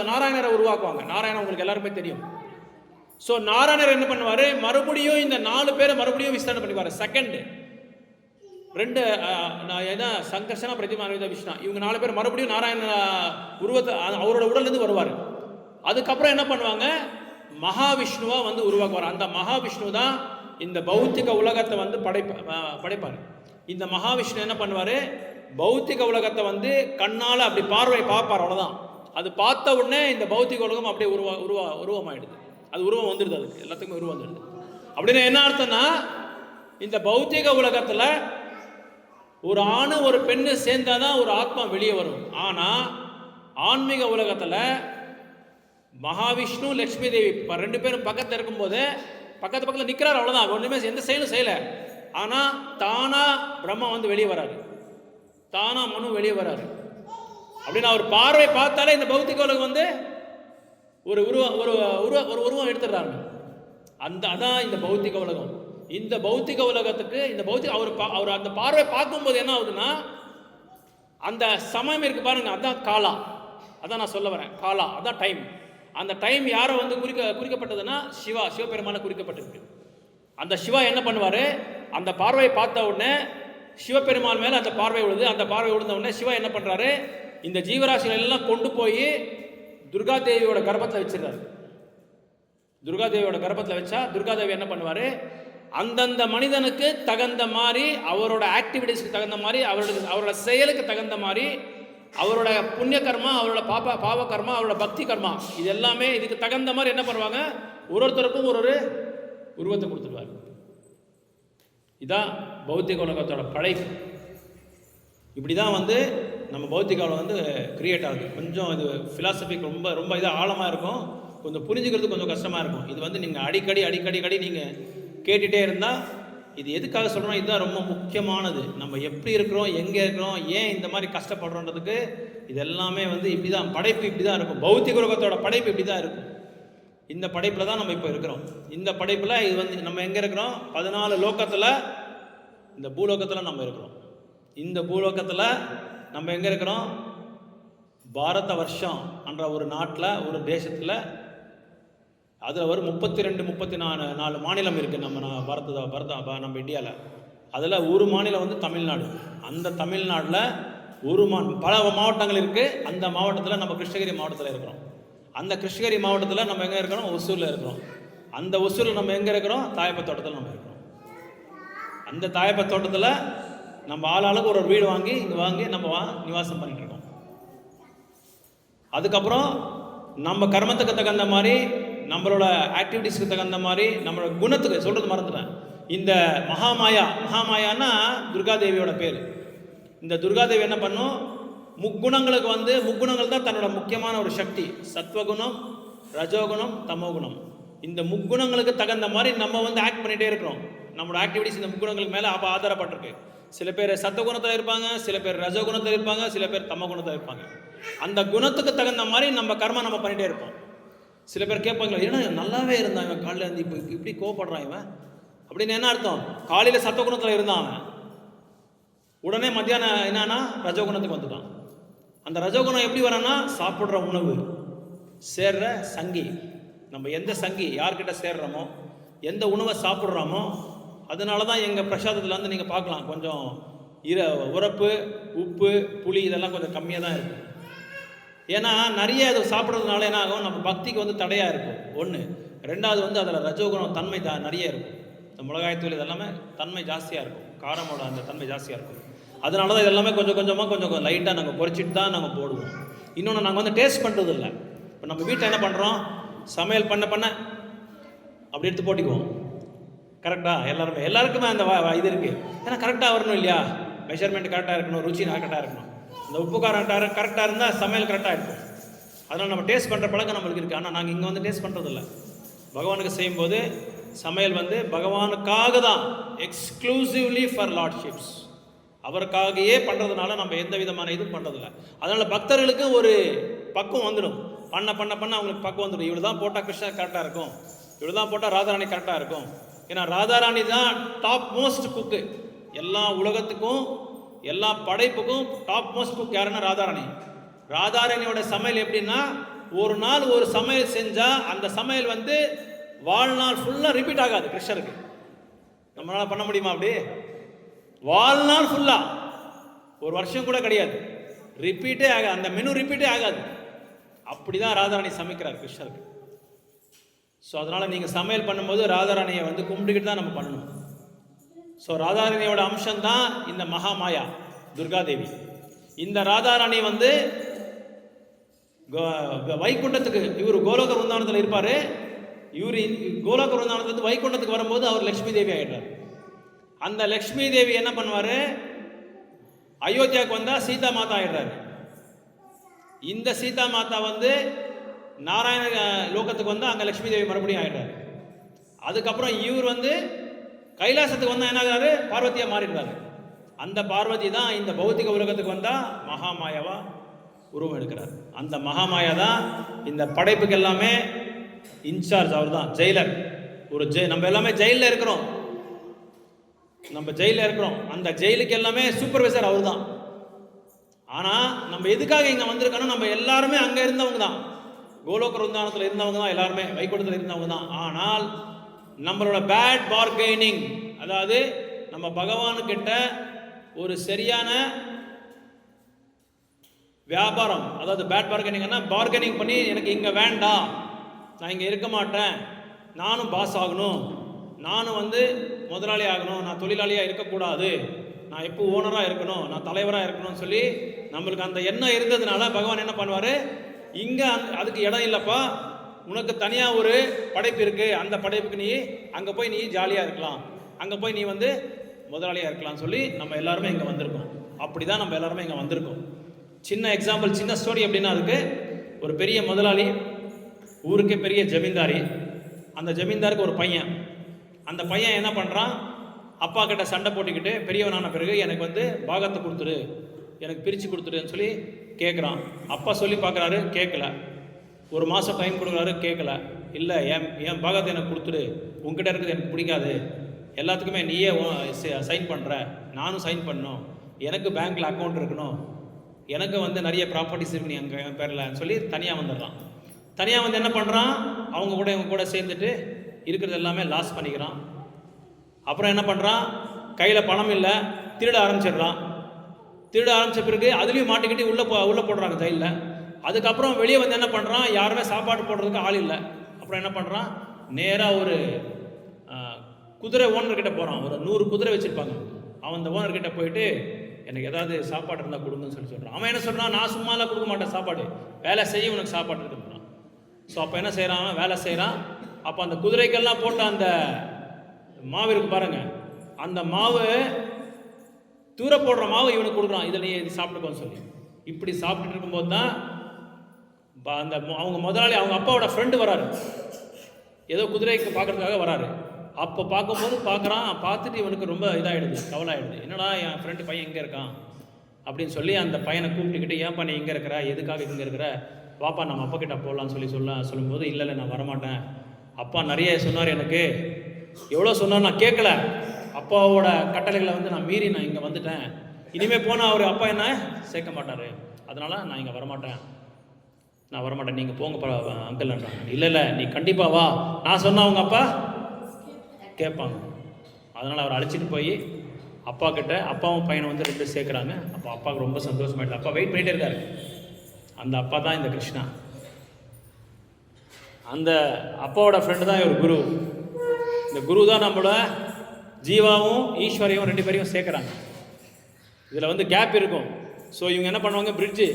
நாராயணரை உருவாக்குவாங்க. நாராயணன் உங்களுக்கு எல்லாருமே தெரியும். ஸோ நாராயணர் என்ன பண்ணுவார், மறுபடியும் இந்த 4 பேரை மறுபடியும் விஸ்தரணை பண்ணிக்குவார். செகண்ட் 2 சங்கர்ஷனா பிரத்யும்னா அனிருத்தா விஷ்ணா, இவங்க 4 பேர் மறுபடியும் நாராயண உருவத்தை அவரோட உடல்லேருந்து வருவார். அதுக்கப்புறம் என்ன பண்ணுவாங்க, மகாவிஷ்ணுவாக வந்து உருவாக்குவார். அந்த மகாவிஷ்ணு தான் இந்த பௌத்திக உலகத்தை வந்து படைப்பார். இந்த மகாவிஷ்ணு என்ன பண்ணுவார், பௌத்திக உலகத்தை வந்து கண்ணால் அப்படி பார்ப்பார், அவ்வளோதான். அது பார்த்த உடனே இந்த பௌத்திக உலகம் அப்படியே உருவமாயிடுது, அது உருவம் வந்துடுது, அதுக்கு எல்லாத்துக்குமே உருவம் வந்துடுது. அப்படின்னு என்ன அர்த்தம்னா, இந்த பௌத்திக உலகத்தில் ஒரு ஆணு ஒரு பெண்ணு சேர்ந்தாதான் ஒரு ஆத்மா வெளியே வரும். ஆனால் ஆன்மீக உலகத்தில் மகாவிஷ்ணு லட்சுமி தேவி 2 பேரும் பக்கத்தில் இருக்கும்போது பக்கத்தில் நிற்கிறார், அவ்வளோதான். ஒன்றுமே எந்த செயலும் செய்யலை. ஆனால் தானாக பிரம்மா வந்து வெளியே வராரு, தானாக மனு வெளியே வராரு. அப்படின்னு அவர் பார்வை பார்த்தாலே இந்த பௌத்திக உலகம் வந்து ஒரு உருவம் எடுத்துடுறாங்க. அதான் இந்த பௌத்திக உலகம். இந்த பௌத்திக உலகத்துக்கு அவர் அந்த பார்வை பார்க்கும்போது என்ன ஆகுதுன்னா, அந்த சமயம் இருக்கு பாருங்க, அதான் காலா, அதான் நான் சொல்ல வரேன், காலா அதான் டைம். அந்த டைம் யாரை வந்து குறிக்கப்பட்டதுன்னா சிவபெருமான குறிக்கப்பட்டிருக்கு. அந்த சிவா என்ன பண்ணுவார், அந்த பார்வையை பார்த்த உடனே சிவபெருமான் மேலே அந்த பார்வை விழுது. அந்த பார்வை விழுந்த உடனே சிவா என்ன பண்ணுறாரு, இந்த ஜீவராசிகள் எல்லாம் கொண்டு போய் துர்காதேவியோட கர்ப்பத்தில் வச்சிடறாரு. துர்காதேவியோட கர்ப்பத்தில் வச்சா துர்காதேவி என்ன பண்ணுவார், அந்தந்த மனிதனுக்கு தகுந்த மாதிரி, அவரோட ஆக்டிவிட்டிஸ்க்கு தகுந்த மாதிரி, அவரோட செயலுக்கு தகுந்த மாதிரி, அவரோட புண்ணிய கர்மா, அவரோட பாவ கர்மா, அவரோட பக்தி கர்மா, இது எல்லாமே இதுக்கு தகுந்த மாதிரி என்ன பண்ணுவாங்க, ஒருத்தருக்கும் ஒரு உருவத்தை கொடுத்துருவார். இதான் பௌத்திக உலகத்தோட படைப்பு. இப்படி தான் வந்து நம்ம பௌத்திக உலகம் வந்து கிரியேட் ஆகுது. கொஞ்சம் இது ஃபிலாசபிக்கு ரொம்ப இதாக ஆழமாக இருக்கும், கொஞ்சம் புரிஞ்சுக்கிறது கொஞ்சம் கஷ்டமாக இருக்கும். இது வந்து நீங்கள் அடிக்கடி நீங்கள் கேட்டுகிட்டே இருந்தால், இது எதுக்காக சொல்கிறோம், இதுதான் ரொம்ப முக்கியமானது. நம்ம எப்படி இருக்கிறோம், எங்கே இருக்கிறோம், ஏன் இந்த மாதிரி கஷ்டப்படுறோன்றதுக்கு இது எல்லாமே வந்து இப்படி தான், படைப்பு இப்படி தான் இருக்கும். பௌத்திக உலகத்தோட படைப்பு இப்படி தான் இருக்கும். இந்த படைப்பில் தான் நம்ம இப்போ இருக்கிறோம். இந்த படைப்பில் இது வந்து நம்ம எங்கே இருக்கிறோம், 14 லோகத்தில் இந்த பூலோகத்தில் நம்ம இருக்கிறோம். இந்த பூலோகத்தில் நம்ம எங்கே இருக்கிறோம், பாரத வருஷம் என்ற ஒரு நாட்டில், ஒரு தேசத்தில், அதில் ஒரு 32-34 மாநிலம் இருக்குது நம்ம நம்ம இந்தியாவில். அதில் ஒரு மாநிலம் வந்து தமிழ்நாடு. அந்த தமிழ்நாட்டில் பல மாவட்டங்கள் இருக்குது. அந்த மாவட்டத்தில் நம்ம கிருஷ்ணகிரி மாவட்டத்தில் இருக்கிறோம். அந்த கிருஷ்ணகிரி மாவட்டத்தில் நம்ம எங்கே இருக்கிறோம், ஒசூரில் இருக்கிறோம். அந்த ஒசூரில் நம்ம எங்கே இருக்கிறோம், தாயப்ப தோட்டத்தில் நம்ம இருக்கிறோம். அந்த தாயப்ப தோட்டத்தில் நம்ம ஆளாளுக்கு ஒரு வீடு வாங்கி நம்ம நிவாசம் பண்ணிட்டு இருக்கோம். அதுக்கப்புறம் நம்ம கர்மத்துக்கு தகுந்த மாதிரி, நம்மளோட ஆக்டிவிட்டீஸ்க்கு தகுந்த மாதிரி, நம்மளோட குணத்துக்கு சொல்கிறது மறந்துட்டேன். இந்த மகாமாயான்னா துர்காதேவியோட பேர். இந்த துர்காதேவி என்ன பண்ணும், முக்குணங்கள் தான் தன்னோட முக்கியமான ஒரு சக்தி. சத்வகுணம், ரஜோகுணம், தமோகுணம். இந்த முக்குணங்களுக்கு தகுந்த மாதிரி நம்ம வந்து ஆக்ட் பண்ணிகிட்டே இருக்கிறோம். நம்மளோட ஆக்டிவிட்டிஸ் இந்த முக்குணங்களுக்கு மேலே ஆதாரப்பட்டிருக்கு. சில பேர் சத்துவகுணத்தில் இருப்பாங்க, சில பேர் ரஜோகுணத்தில் இருப்பாங்க, சில பேர் தமோகுணத்தில் இருப்பாங்க. அந்த குணத்துக்கு தகுந்த மாதிரி நம்ம கர்மா நம்ம பண்ணிகிட்டே இருப்போம். சில பேர் கேட்பாங்களா, ஏன்னா நல்லாவே இருந்தான் இவன், காலையில் இருந்து இப்போ இப்படி கோவப்படுறான் இவன் அப்படின்னு. என்ன அர்த்தம், காலையில் சத்துவகுணத்தில் இருந்தான் அவன், உடனே மத்தியானம் என்னன்னா ரஜோகுணத்துக்கு வந்துட்டான். அந்த ரஜோகுணம் எப்படி வரான்னா, சாப்பிட்ற உணவு, சேர்ற சங்கி, நம்ம எந்த சங்கி யார்கிட்ட சேர்றோமோ, எந்த உணவை சாப்பிட்றோமோ, அதனால தான் எங்கள் பிரசாதத்தில் வந்து நீங்கள் பார்க்கலாம் கொஞ்சம் உரப்பு, உப்பு, புளி இதெல்லாம் கொஞ்சம் கம்மியாக தான் இருக்கும். ஏன்னா நிறைய அது சாப்பிட்றதுனால என்ன ஆகும், நம்ம பக்திக்கு வந்து தடையாக இருக்கும். ஒன்று. ரெண்டாவது வந்து அதில் ரஜோகுணம் தன்மை நிறைய இருக்கும். இந்த மிளகாய்த்தூள் இதெல்லாமே தன்மை ஜாஸ்தியாக இருக்கும், காரமோட அந்த தன்மை ஜாஸ்தியாக இருக்கும். அதனால தான் இதெல்லாமே கொஞ்சம் லைட்டாக நாங்கள் குறைச்சிட்டு தான் நாங்கள் போடுவோம். இன்னொன்று நாங்கள் வந்து டேஸ்ட் பண்ணுறது இல்லை. இப்போ நம்ம வீட்டில் என்ன பண்ணுறோம், சமையல் பண்ண அப்படி எடுத்து போட்டிக்குவோம். கரெக்டாக எல்லாருக்குமே அந்த இது இருக்குது. ஏன்னா கரெக்டாக வரணும் இல்லையா, மெஷர்மெண்ட் கரெக்டாக இருக்கணும், ருச்சி கரெக்டாக இருக்கணும். இந்த உப்பு காரம் கரெக்டாக இருந்தால் சமையல் கரெக்டாக இருக்கும். அதனால் நம்ம டேஸ்ட் பண்ணுற பழக்கம் நம்மளுக்கு இருக்குது. ஆனால் நாங்கள் இங்கே வந்து டேஸ்ட் பண்ணுறதில்ல. பகவானுக்கு செய்யும்போது சமையல் வந்து பகவானுக்காக தான், எக்ஸ்க்ளூசிவ்லி ஃபார் லார்ட்ஷிப்ஸ், அவருக்காகவே பண்ணுறதுனால நம்ம எந்த விதமான இதுவும் பண்ணுறதில்ல. அதனால் பக்தர்களுக்கு ஒரு பக்குவம் வந்துடும். பண்ண அவங்களுக்கு பக்குவம் வந்துடும். இவ்வளோ தான் போட்டால் கிருஷ்ணர் கரெக்டாக இருக்கும், இவ்வளோ தான் போட்டால் ராதாராணி கரெக்டாக இருக்கும். ஏன்னா ராதாராணி தான் டாப் மோஸ்ட் குக்கு. எல்லா உலகத்துக்கும் எல்லா படைப்புக்கும் டாப் மோஸ்ட் குக் யாருன்னா ராதாராணி. ராதாராணியோட சமையல் எப்படின்னா, ஒரு நாள் ஒரு சமையல் செஞ்சால் அந்த சமையல் வந்து வாழ்நாள் ஃபுல்லாக ரிப்பீட் ஆகாது. கிருஷ்ணருக்கு நம்மளால் பண்ண முடியுமா அப்படி? வாழ்நாள் ஃபுல்லாக, ஒரு வருஷம் கூட கிடையாது, ரிப்பீட்டே ஆகாது. அந்த மெனு ரிப்பீட்டே ஆகாது. அப்படி தான் ராதாராணி சமைக்கிறார் கிருஷ்ணருக்கு. ஸோ அதனால் நீங்கள் சமையல் பண்ணும்போது ராதாராணியை வந்து கும்பிட்டுக்கிட்டு தான் நம்ம பண்ணணும். ஸோ ராதாராணியோட அம்சம்தான் இந்த மகாமாயா துர்காதேவி. இந்த ராதாராணி வந்து வைகுண்டத்துக்கு, இவர் கோலோக விருந்தாவனத்தில் இருப்பார். இவர் கோலோக விருந்தாவனத்துலேருந்து வைகுண்டத்துக்கு வரும்போது அவர் லக்ஷ்மி தேவி ஆகிடுறார். அந்த லக்ஷ்மி தேவி என்ன பண்ணுவார், அயோத்தியாவுக்கு வந்தால் சீதா மாதா ஆகிடுறாரு. இந்த சீதா மாதா வந்து நாராயண லோகத்துக்கு வந்தால் அங்கே லக்ஷ்மி தேவி மறுபடியும் ஆகிடுறாரு. அதுக்கப்புறம் இவர் வந்து கைலாசத்துக்கு வந்தால் என்ன ஆகிறாரு, பார்வதியாக மாறிடுறாரு. அந்த பார்வதி தான் இந்த பௌத்திக உலகத்துக்கு வந்தால் மகாமாயாவா உருவம் எடுக்கிறார். அந்த மகாமாயா தான் இந்த படைப்புக்கு எல்லாமே இன்சார்ஜ். அவர் தான் ஜெயிலர். நம்ம எல்லாமே ஜெயிலில் இருக்கிறோம், அந்த ஜெயிலுக்கு எல்லாமே சூப்பர்வைசர் அவர் தான். ஆனால் நம்ம எதுக்காக இங்கே வந்திருக்கோன்னா, நம்ம எல்லாருமே அங்கே இருந்தவங்க தான், கோலோக விருந்தாவனத்தில் இருந்தவங்க தான், எல்லாருமே வைகுண்டத்தில் இருந்தவங்க தான். ஆனால் நம்மளோட பேட் பார்கெனிங், அதாவது நம்ம பகவானுக்கிட்ட ஒரு சரியான வியாபாரம், அதாவது பேட் பார்கெனிங்னா பார்கெனிங் பண்ணி, எனக்கு இங்கே வேண்டாம், நான் இங்கே இருக்க மாட்டேன், நானும் பாஸ் ஆகணும், நானும் வந்து முதலாளி ஆகணும், நான் தொழிலாளியாக இருக்கக்கூடாது, நான் எப்போ ஓனராக இருக்கணும், நான் தலைவராக இருக்கணும்னு சொல்லி நம்மளுக்கு அந்த எண்ணம் இருந்ததுனால பகவான் என்ன பண்ணுவார், இங்கே அதுக்கு இடம் இல்லைப்பா, உனக்கு தனியாக ஒரு படைப்பு இருக்குது, அந்த படைப்புக்கு நீ அங்கே போய் நீ ஜாலியாக இருக்கலாம், அங்கே போய் நீ வந்து முதலாளியாக இருக்கலாம்னு சொல்லி நம்ம எல்லாருமே இங்கே வந்திருக்கோம். அப்படி தான் நம்ம எல்லாருமே இங்கே வந்திருக்கோம். சின்ன எக்ஸாம்பிள், சின்ன ஸ்டோரி எப்படின்னா, அதுக்கு ஒரு பெரிய முதலாளி, ஊருக்கே பெரிய ஜமீன்தாரி. அந்த ஜமீன்தாருக்கு ஒரு பையன். அந்த பையன் என்ன பண்ணுறான், அப்பா கிட்ட சண்டை போட்டுக்கிட்டு பெரியவனான பிறகு எனக்கு வந்து பாகத்தை கொடுத்துரு, எனக்கு பிரித்து கொடுத்துருன்னு சொல்லி கேட்குறான். அப்பா சொல்லி பார்க்குறாரு, கேட்கல. ஒரு மாதம் டைம் கொடுக்குறாரு, கேட்கல. இல்லை, என் பாகத்தை எனக்கு கொடுத்துரு, உங்ககிட்ட இருக்குது எனக்கு பிடிக்காது, எல்லாத்துக்குமே நீயே சைன் பண்ணுற, நானும் சைன் பண்ணணும், எனக்கு பேங்க்கில் அக்கௌண்ட் இருக்கணும், எனக்கு வந்து நிறைய ப்ராப்பர்ட்டிஸ் இருக்கு என் பேரில் சொல்லி தனியாக வந்துடுறான். தனியாக வந்து என்ன பண்ணுறான், இவங்க கூட சேர்ந்துட்டு இருக்கிறது எல்லாமே லாஸ் பண்ணிக்கிறான். அப்புறம் என்ன பண்ணுறான், கையில் பணம் இல்லை, திருட ஆரம்பிச்சிடுறான். திருட ஆரம்பித்த பிறகு அதுலேயும் மாட்டிக்கிட்டு உள்ளே போடுறாங்க ஜெயிலில். அதுக்கப்புறம் வெளியே வந்து என்ன பண்ணுறான், யாருமே சாப்பாடு போடுறதுக்கு ஆள் இல்லை. அப்புறம் என்ன பண்ணுறான், நேராக ஒரு குதிரை ஓனர்கிட்ட போகிறான். ஒரு 100 குதிரை வச்சுருப்பாங்க. அவன் அந்த ஓனர்கிட்ட போயிட்டு, எனக்கு ஏதாவது சாப்பாடு இருந்தால் கொடுங்கன்னு சொல்லி சொல்கிறான். அவன் என்ன சொல்கிறான், நான் சும்மாலாம் கொடுக்க மாட்டேன் சாப்பாடு, வேலை செய்ய உனக்கு சாப்பாடு இருக்குன்றான். ஸோ அப்போ என்ன செய்கிறான், அவன் வேலை செய்கிறான். அப்போ அந்த குதிரைக்கெல்லாம் போட்ட அந்த மாவு இருக்கு பாருங்கள், அந்த மாவு தூர போடுற மாவு இவனுக்கு கொடுக்குறான், இதில் நீ இது சாப்பிட்டுக்கோன்னு சொல்லி. இப்படி சாப்பிட்டுட்டு இருக்கும்போது தான் அந்த அவங்க முதலாளி, அவங்க அப்பாவோட ஃப்ரெண்டு வராரு, ஏதோ குதிரைக்கு பார்க்குறதுக்காக வராரு. அப்போ பார்த்துட்டு இவனுக்கு ரொம்ப இதாகிடுது, கவலாயிடுது. என்னடா என் ஃப்ரெண்டு பையன் எங்கே இருக்கான் அப்படின்னு சொல்லி அந்த பையனை கூப்பிட்டுக்கிட்டு, ஏன்ப்பா நீ இங்கே இருக்கிற, எதுக்காக இங்கே இருக்கிற, வாப்பா நம்ம அப்பா கிட்ட போகலான்னு சொல்லும்போது, இல்லை நான் வரமாட்டேன், அப்பா நிறைய சொன்னார், எனக்கு எவ்வளோ சொன்னார் நான் கேட்கல, அப்பாவோட கட்டளைகளை வந்து நான் மீறி நான் இங்கே வந்துட்டேன், இனிமேல் போனால் அவர் அப்பா என்ன சேர்க்க மாட்டார், அதனால் நான் இங்கே வரமாட்டேன், நீங்கள் போங்க அங்கிள்ன்றாங்க. இல்லை நீ கண்டிப்பாக வா, நான் சொன்னால் அவங்க அப்பா கேட்பாங்க. அதனால் அவர் அழைச்சிட்டு போய் அப்பா கிட்ட, அப்பாவும் பையனை வந்து 2 சேர்க்குறாங்க. அப்போ அப்பாவுக்கு ரொம்ப சந்தோஷமாயிடுது. அப்பா வெயிட் பண்ணிகிட்டே இருக்காரு. அந்த அப்பா தான் இந்த கிருஷ்ணா. அந்த அப்பாவோட ஃப்ரெண்டு தான் இவர் குரு. இந்த குரு தான் நம்மளோட ஜீவாவும் ஈஸ்வரையும் 2 பேரையும் சேர்க்குறாங்க. இதில் வந்து கேப் இருக்கும். ஸோ இவங்க என்ன பண்ணுவாங்க, பிரிட்ஜு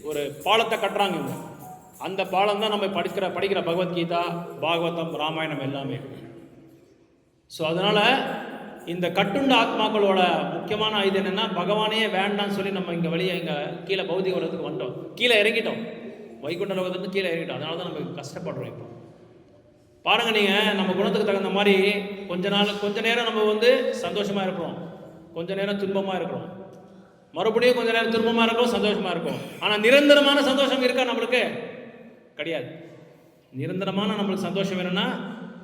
ஒரு பாலத்தை கட்டுறாங்க இவங்க. அந்த பாலம் தான் நம்ம படிக்கிற பகவத்கீதா, பாகவதம், ராமாயணம் எல்லாமே. ஸோ அதனால் இந்த கட்டுண்ட ஆத்மாக்களோட முக்கியமான இது என்னென்னா, பகவானே வேண்டான்னு சொல்லி நம்ம இங்கே வெளியே இங்கே கீழே பௌதிக உலகத்துக்கு வந்துட்டோம், கீழே இறங்கிட்டோம், வைகுண்ட உலகத்துக்கு கீழே இறங்கிட்டோம். அதனால தான் நம்ம கஷ்டப்படுறோம். இப்போ பாருங்கள், நீங்கள் நம்ம குணத்துக்கு தகுந்த மாதிரி கொஞ்ச நேரம் நம்ம வந்து சந்தோஷமாக இருக்கிறோம், கொஞ்ச நேரம் துன்பமாக இருக்கிறோம், மறுபடியும் கொஞ்ச நேரம் துன்பமாக இருக்கும், சந்தோஷமாக இருக்கும். ஆனால் நிரந்தரமான சந்தோஷம் இருக்கா நம்மளுக்கு? கிடையாது. நிரந்தரமான நம்மளுக்கு சந்தோஷம் வேணும்னா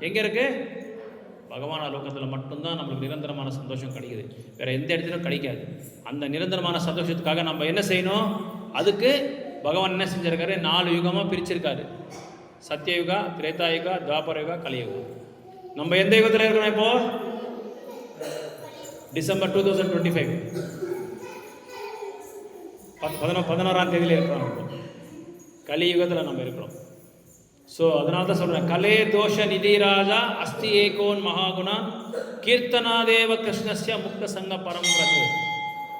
எங்கே இருக்குது? பகவான லோகத்தில் மட்டும்தான் நம்மளுக்கு நிரந்தரமான சந்தோஷம் கிடைக்குது, வேறு எந்த இடத்துலையும் கிடைக்காது. அந்த நிரந்தரமான சந்தோஷத்துக்காக நம்ம என்ன செய்யணும்? அதுக்கு பகவான் என்ன செஞ்சிருக்காரு? 4 யுகமாக பிரிச்சிருக்காரு. சத்தியயுகா, திரேதாயுகா, துவாபரயுகா, கலியுகம். நம்ம எந்த யுகத்தில் இருக்கிறோம்? இப்போது டிசம்பர் 2025 11ஆம் தேதியில் இருக்கிறோம். கலியுகத்தில் நம்ம இருக்கிறோம். ஸோ அதனால தான் சொல்கிறேன், கலே தோஷ நிதி ராஜா அஸ்தி ஏகோன் மகாகுணா கீர்த்தனாதேவ கிருஷ்ணஸ்ய முக்த சங்க பரம்பரது.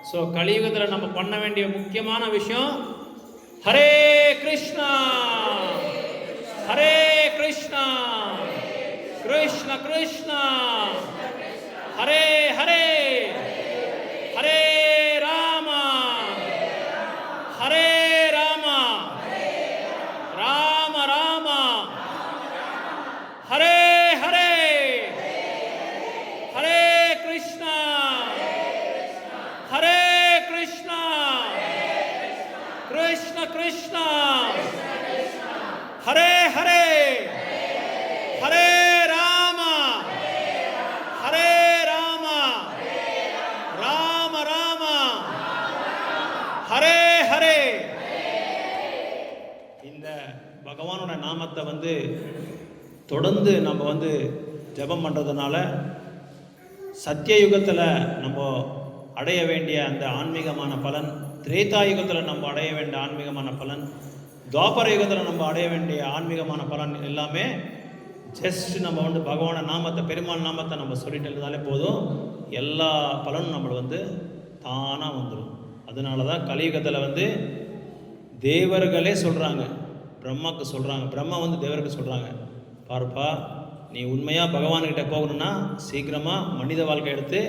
ஸோ கலியுகத்தில் நம்ம பண்ண வேண்டிய முக்கியமான விஷயம் ஹரே கிருஷ்ணா ஹரே கிருஷ்ணா கிருஷ்ண கிருஷ்ணா ஹரே ஹரே ஹரே ராமா ஹரே ராமா ராம ராமா ஹரே ஹரே ஹரே கிருஷ்ணா ஹரே கிருஷ்ணா கிருஷ்ண கிருஷ்ணா ஹரே ஹரே ஹரே ராமா ஹரே ராமா ராம ராமா ஹரே ஹரே. இந்த பகவானோட நாமத்தை வந்து தொடர்ந்து நம்ம வந்து ஜபம் பண்ணுறதுனால சத்தியயுகத்தில் நம்ம அடைய வேண்டிய அந்த ஆன்மீகமான பலன், திரேதாயுகத்தில் நம்ம அடைய வேண்டிய ஆன்மீகமான பலன், துவாபர யுகத்தில் நம்ம அடைய வேண்டிய ஆன்மீகமான பலன் எல்லாமே ஜஸ்ட் நம்ம வந்து பகவான நாமத்தை, பெருமாள் நாமத்தை நம்ம சொல்லிட்டு இருந்தாலே போதும், எல்லா பலனும் நம்மளை வந்து தானாக வந்துடும். அதனால தான் கலியுகத்தில் வந்து தேவர்களே சொல்கிறாங்க, பிரம்மாவுக்கு சொல்கிறாங்க, பிரம்மா வந்து தேவருக்கு சொல்கிறாங்க, பாருப்பா நீ உண்மையாக பகவான்கிட்ட போகணுன்னா சீக்கிரமாக மனித வாழ்க்கை எடுத்து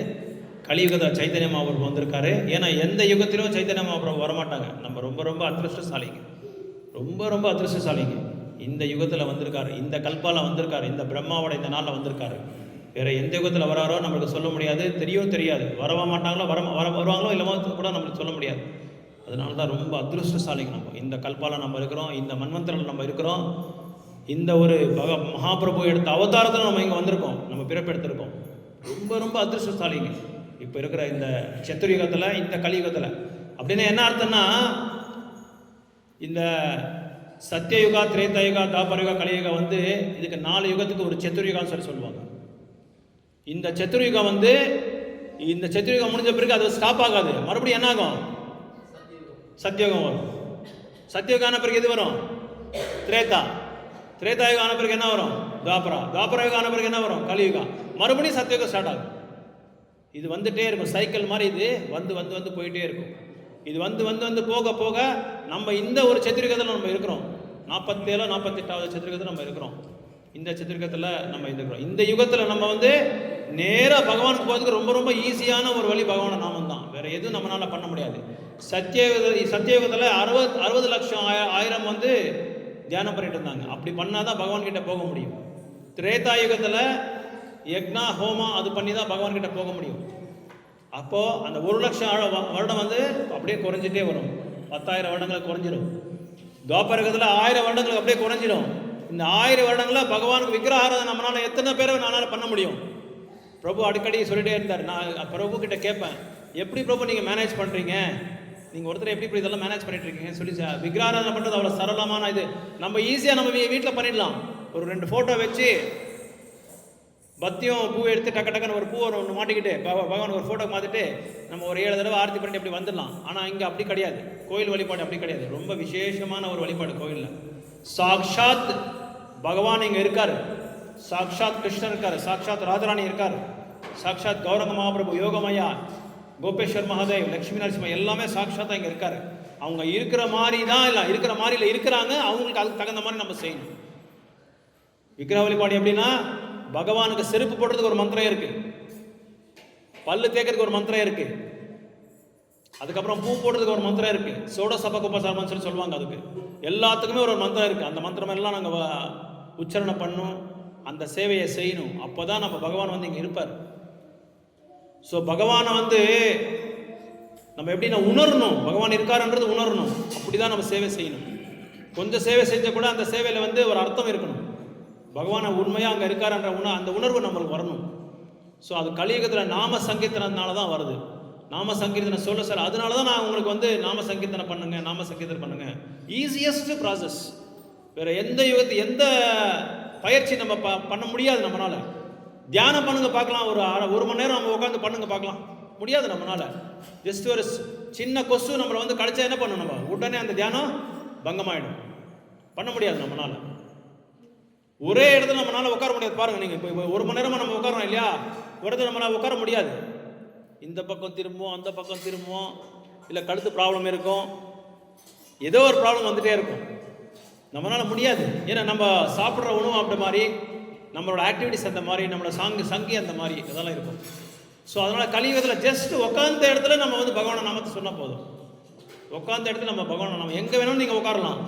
கலியுகத்தில் சைத்தன்ய மகாபிரபு வந்திருக்காரு. ஏன்னா எந்த யுகத்திலும் சைத்தன்ய மகாபிரபு வரமாட்டாங்க. நம்ம ரொம்ப ரொம்ப அதிருஷ்டசாலிங்க, ரொம்ப ரொம்ப அதிருஷ்டசாலிங்க. இந்த யுகத்தில் வந்திருக்காரு, இந்த கல்பால வந்திருக்காரு, இந்த பிரம்மாவோட இந்த நாளில் வந்திருக்காரு. வேறு எந்த யுகத்தில் வராரோ நம்மளுக்கு சொல்ல முடியாது, தெரியாது. வரவா மாட்டாங்களோ, வருவாங்களோ இல்லமோ கூட நம்மளுக்கு சொல்ல முடியாது. அதனால தான் ரொம்ப அதிருஷ்டசாலிங்க நம்ம. இந்த கல்பால நம்ம இருக்கிறோம், இந்த மன்வந்தரில் நம்ம இருக்கிறோம், இந்த ஒரு மகாபிரபு எடுத்த அவதாரத்தில் நம்ம இங்கே வந்திருக்கோம், நம்ம பிறப்பெடுத்திருக்கோம். ரொம்ப ரொம்ப அதிருஷ்டசாலிங்க இப்போ இருக்கிற இந்த சத்துர்யுகத்தில், இந்த கலியுகத்தில். அப்படின்னா என்ன அர்த்தம்னா, இந்த சத்தியயுகா, திரேதாயுகா, தாபரயுகா, கலியுகம் வந்து இதுக்கு 4 யுகத்துக்கு ஒரு சத்துர்யுகான்னு சொல்லி சொல்லுவாங்க. இந்த சத்துர்யுகம் வந்து இந்த சத்துர்யுகம் முடிஞ்ச பிறகு அது ஸ்டாப் ஆகாது, மறுபடியும் என்ன ஆகும்? சத்தியயுகம் வரும். சத்தியயுகம் ஆன பிறகு எது வரும்? திரேதாயுகம் ஆன பிறகு என்ன வரும்? துவாபரயுகம் ஆன பிறகு என்ன வரும்? கலியுகம். மறுபடியும் சத்தியயுகம் ஸ்டார்ட் ஆகும். இது வந்துட்டே இருக்கும், சைக்கிள் மாதிரி. இது வந்து போயிட்டே இருக்கும். இது வந்து போக போக நம்ம இந்த ஒரு சத்துர்யுகத்தில் நம்ம இருக்கிறோம். 47 48வது சத்துர்யுகத்தில் நம்ம இருக்கிறோம். இந்த சத்துர்யுகத்தில் நம்ம இருக்கிறோம். இந்த யுகத்தில் நம்ம வந்து நேராக பகவானுக்கு போகிறதுக்கு ரொம்ப ரொம்ப ஈஸியான ஒரு வழி பகவான நாமம் தான். வேறு எதுவும் நம்மளால் பண்ண முடியாது. சத்தியயுகத்தில் 60 லட்சம் 1000 வந்து தியானம் பண்ணிட்டு இருந்தாங்க. அப்படி பண்ணால் தான் பகவான்கிட்ட போக முடியும். திரேதாயுகத்தில் யக்னா ஹோமா அது பண்ணி தான் பகவான்கிட்ட போக முடியும். அப்போது அந்த 1 லட்சம் வருடம் வந்து அப்படியே குறைஞ்சிட்டே வரும். 10,000 வருடங்களுக்கு குறைஞ்சிடும். துவாபரகத்தில் 1000 வருடங்களுக்கு அப்படியே குறைஞ்சிடும். இந்த 1000 வருடங்களில் பகவானுக்கு விக்கிரகாராதனை நம்மளால் எத்தனை பேரை என்னால் பண்ண முடியும்? பிரபு அடிக்கடி சொல்லிட்டே இருந்தார். நான் பிரபு கிட்ட கேட்பேன், எப்படி பிரபு நீங்கள் மேனேஜ் பண்ணுறீங்க? நீங்கள் ஒருத்தர் எப்படி இதெல்லாம் மேனேஜ் பண்ணிட்டு இருக்கீங்கன்னு சொல்லி. விக்கிரகாராதனை பண்ணுறது அவ்வளோ சரளமான இது. நம்ம ஈஸியாக நம்ம வீட்டில் பண்ணிடலாம். ஒரு 2 ஃபோட்டோ வச்சு பத்தியும் பூ எடுத்து டக்குன்னு ஒரு பூவை ஒன்று மாட்டிக்கிட்டு பகவான் ஒரு ஃபோட்டோ மாற்றிட்டு நம்ம ஒரு 7 தடவை ஆரத்தி பண்ணிட்டு அப்படி வந்துடலாம். ஆனால் இங்கே அப்படி கிடையாது. கோயில் வழிபாடு அப்படி கிடையாது. ரொம்ப விசேஷமான ஒரு வழிபாடு கோயிலில். சாக்ஷாத் பகவான் இங்கே இருக்கார், சாக்ஷாத் கிருஷ்ணர் இருக்கார், சாக்ஷாத் ராஜராணி இருக்கார், சாக்ஷாத் கௌரங்க மகாபிரபு, யோகமையா, கோபேஸ்வர் மகாதேவ், லட்சுமி நரசிம்ம எல்லாமே சாக்ஷாத்தாக இங்கே இருக்கார். அவங்க இருக்கிற மாதிரி தான் இல்லை, இருக்கிற மாதிரில இருக்கிறாங்க, அவங்களுக்கு அதுக்கு தகுந்த மாதிரி நம்ம செய்யணும். விக்கிரக வழிபாடு எப்படின்னா, பகவானுக்கு செருப்பு போடுறதுக்கு ஒரு மந்திரம் இருக்கு, பல்லு தேக்கிறதுக்கு ஒரு மந்திரம் இருக்கு, அதுக்கப்புறம் பூ போடுறதுக்கு ஒரு மந்திரம் இருக்கு, சோட சபகுபசாரம்னு சொல்லி சொல்லுவாங்க. அதுக்கு எல்லாத்துக்குமே ஒரு மந்திரம் இருக்கு. அந்த மந்திரம் எல்லாம் நாங்கள் உச்சரணை பண்ணணும், அந்த சேவையை செய்யணும். அப்போதான் நம்ம பகவான் வந்து இங்கே இருப்பார். ஸோ பகவானை வந்து நம்ம எப்படின்னா உணரணும், பகவான் இருக்காருன்றது உணரணும். அப்படிதான் நம்ம சேவை செய்யணும். கொஞ்சம் சேவை செஞ்ச கூட அந்த சேவையில் வந்து ஒரு அர்த்தம் இருக்கணும். பகவானை உண்மையாக அங்கே இருக்காருன்ற அந்த உணர்வு நம்மளுக்கு வரணும். ஸோ அது கலியுகத்தில் நாம சங்கீர்த்தனத்தினால தான் வருது. நாம சங்கீர்த்தனை சொல்ல சார், அதனால தான் நான் உங்களுக்கு வந்து நாம சங்கீர்த்தனை பண்ணுங்க, நாம சங்கீர்த்தனை பண்ணுங்க. Easiest process. வேற எந்த யுகத்து எந்த பயிற்சி நம்ம பண்ண முடியாது நம்மளால. தியானம் பண்ணுங்க பார்க்கலாம், ஒரு மணி நேரம் நம்ம உட்காந்து பண்ணுங்க பார்க்கலாம், முடியாது நம்மளால. ஜஸ்ட் ஒரு சின்ன கொசு நம்மளை வந்து கடிச்சா என்ன பண்ணணும், நம்ம உடனே அந்த தியானம் பங்கமாயிடும். பண்ண முடியாது நம்மளால. ஒரே இடத்துல நம்மளால உட்கார முடியாது. பாருங்க, நீங்க இப்போ ஒரு மணி நேரமா நம்ம உட்காரோம் இல்லையா, ஒரு இடத்துல நம்மளால உட்கார முடியாது. இந்த பக்கம் திரும்புவோம், அந்த பக்கம் திரும்புவோம், இல்லை கழுத்து ப்ராப்ளம் இருக்கும், ஏதோ ஒரு ப்ராப்ளம் வந்துட்டே இருக்கும். நம்மளால முடியாது. ஏன்னா நம்ம சாப்பிட்ற உணவு அப்படி மாதிரி, நம்மளோட ஆக்டிவிட்டிஸ் அந்த மாதிரி, நம்மளோட சங்கி அந்த மாதிரி இதெல்லாம் இருக்கும். ஸோ அதனால் கலியுகத்தில் ஜஸ்ட் உட்காந்த இடத்துல நம்ம வந்து பகவானை நாமத்தை சொன்னால் போதும். உட்காந்த இடத்துல நம்ம பகவானை நாம எங்கே வேணும்னு நீங்கள் உட்காரலாம்.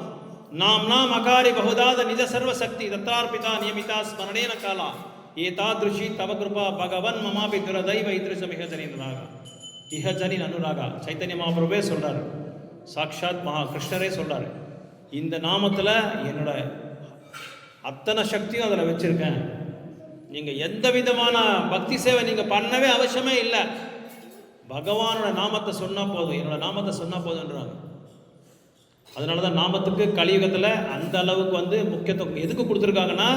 நாம் அகாரி பகுதாத நிஜ சர்வ சக்தி தத்தார்பிதா நியமிதா ஸ்மரணேன காலா ஏதாத்ருஷி தவ கிருபா பகவன் மமாபி துரதைவ இத்ருஷம் இஹஜனின் அனுராகா. சைத்தன்ய மகாபிரபுவே சொல்றாரு, சாக்ஷாத் கிருஷ்ணரே சொல்றாரு, இந்த நாமத்தில் என்னோட அத்தனை சக்தியும் அதில் வச்சிருக்கேன். நீங்கள் எந்த விதமான பக்தி சேவை நீங்கள் பண்ணவே அவசியமே இல்லை. பகவானோட நாமத்தை சொன்னால் போதும், என்னோட நாமத்தை சொன்னால் போதுன்றாங்க. அதனால தான் நாமத்துக்கு கலியுகத்தில் அந்த அளவுக்கு வந்து முக்கியத்துவம் எதுக்கு கொடுத்துருக்காங்கன்னா,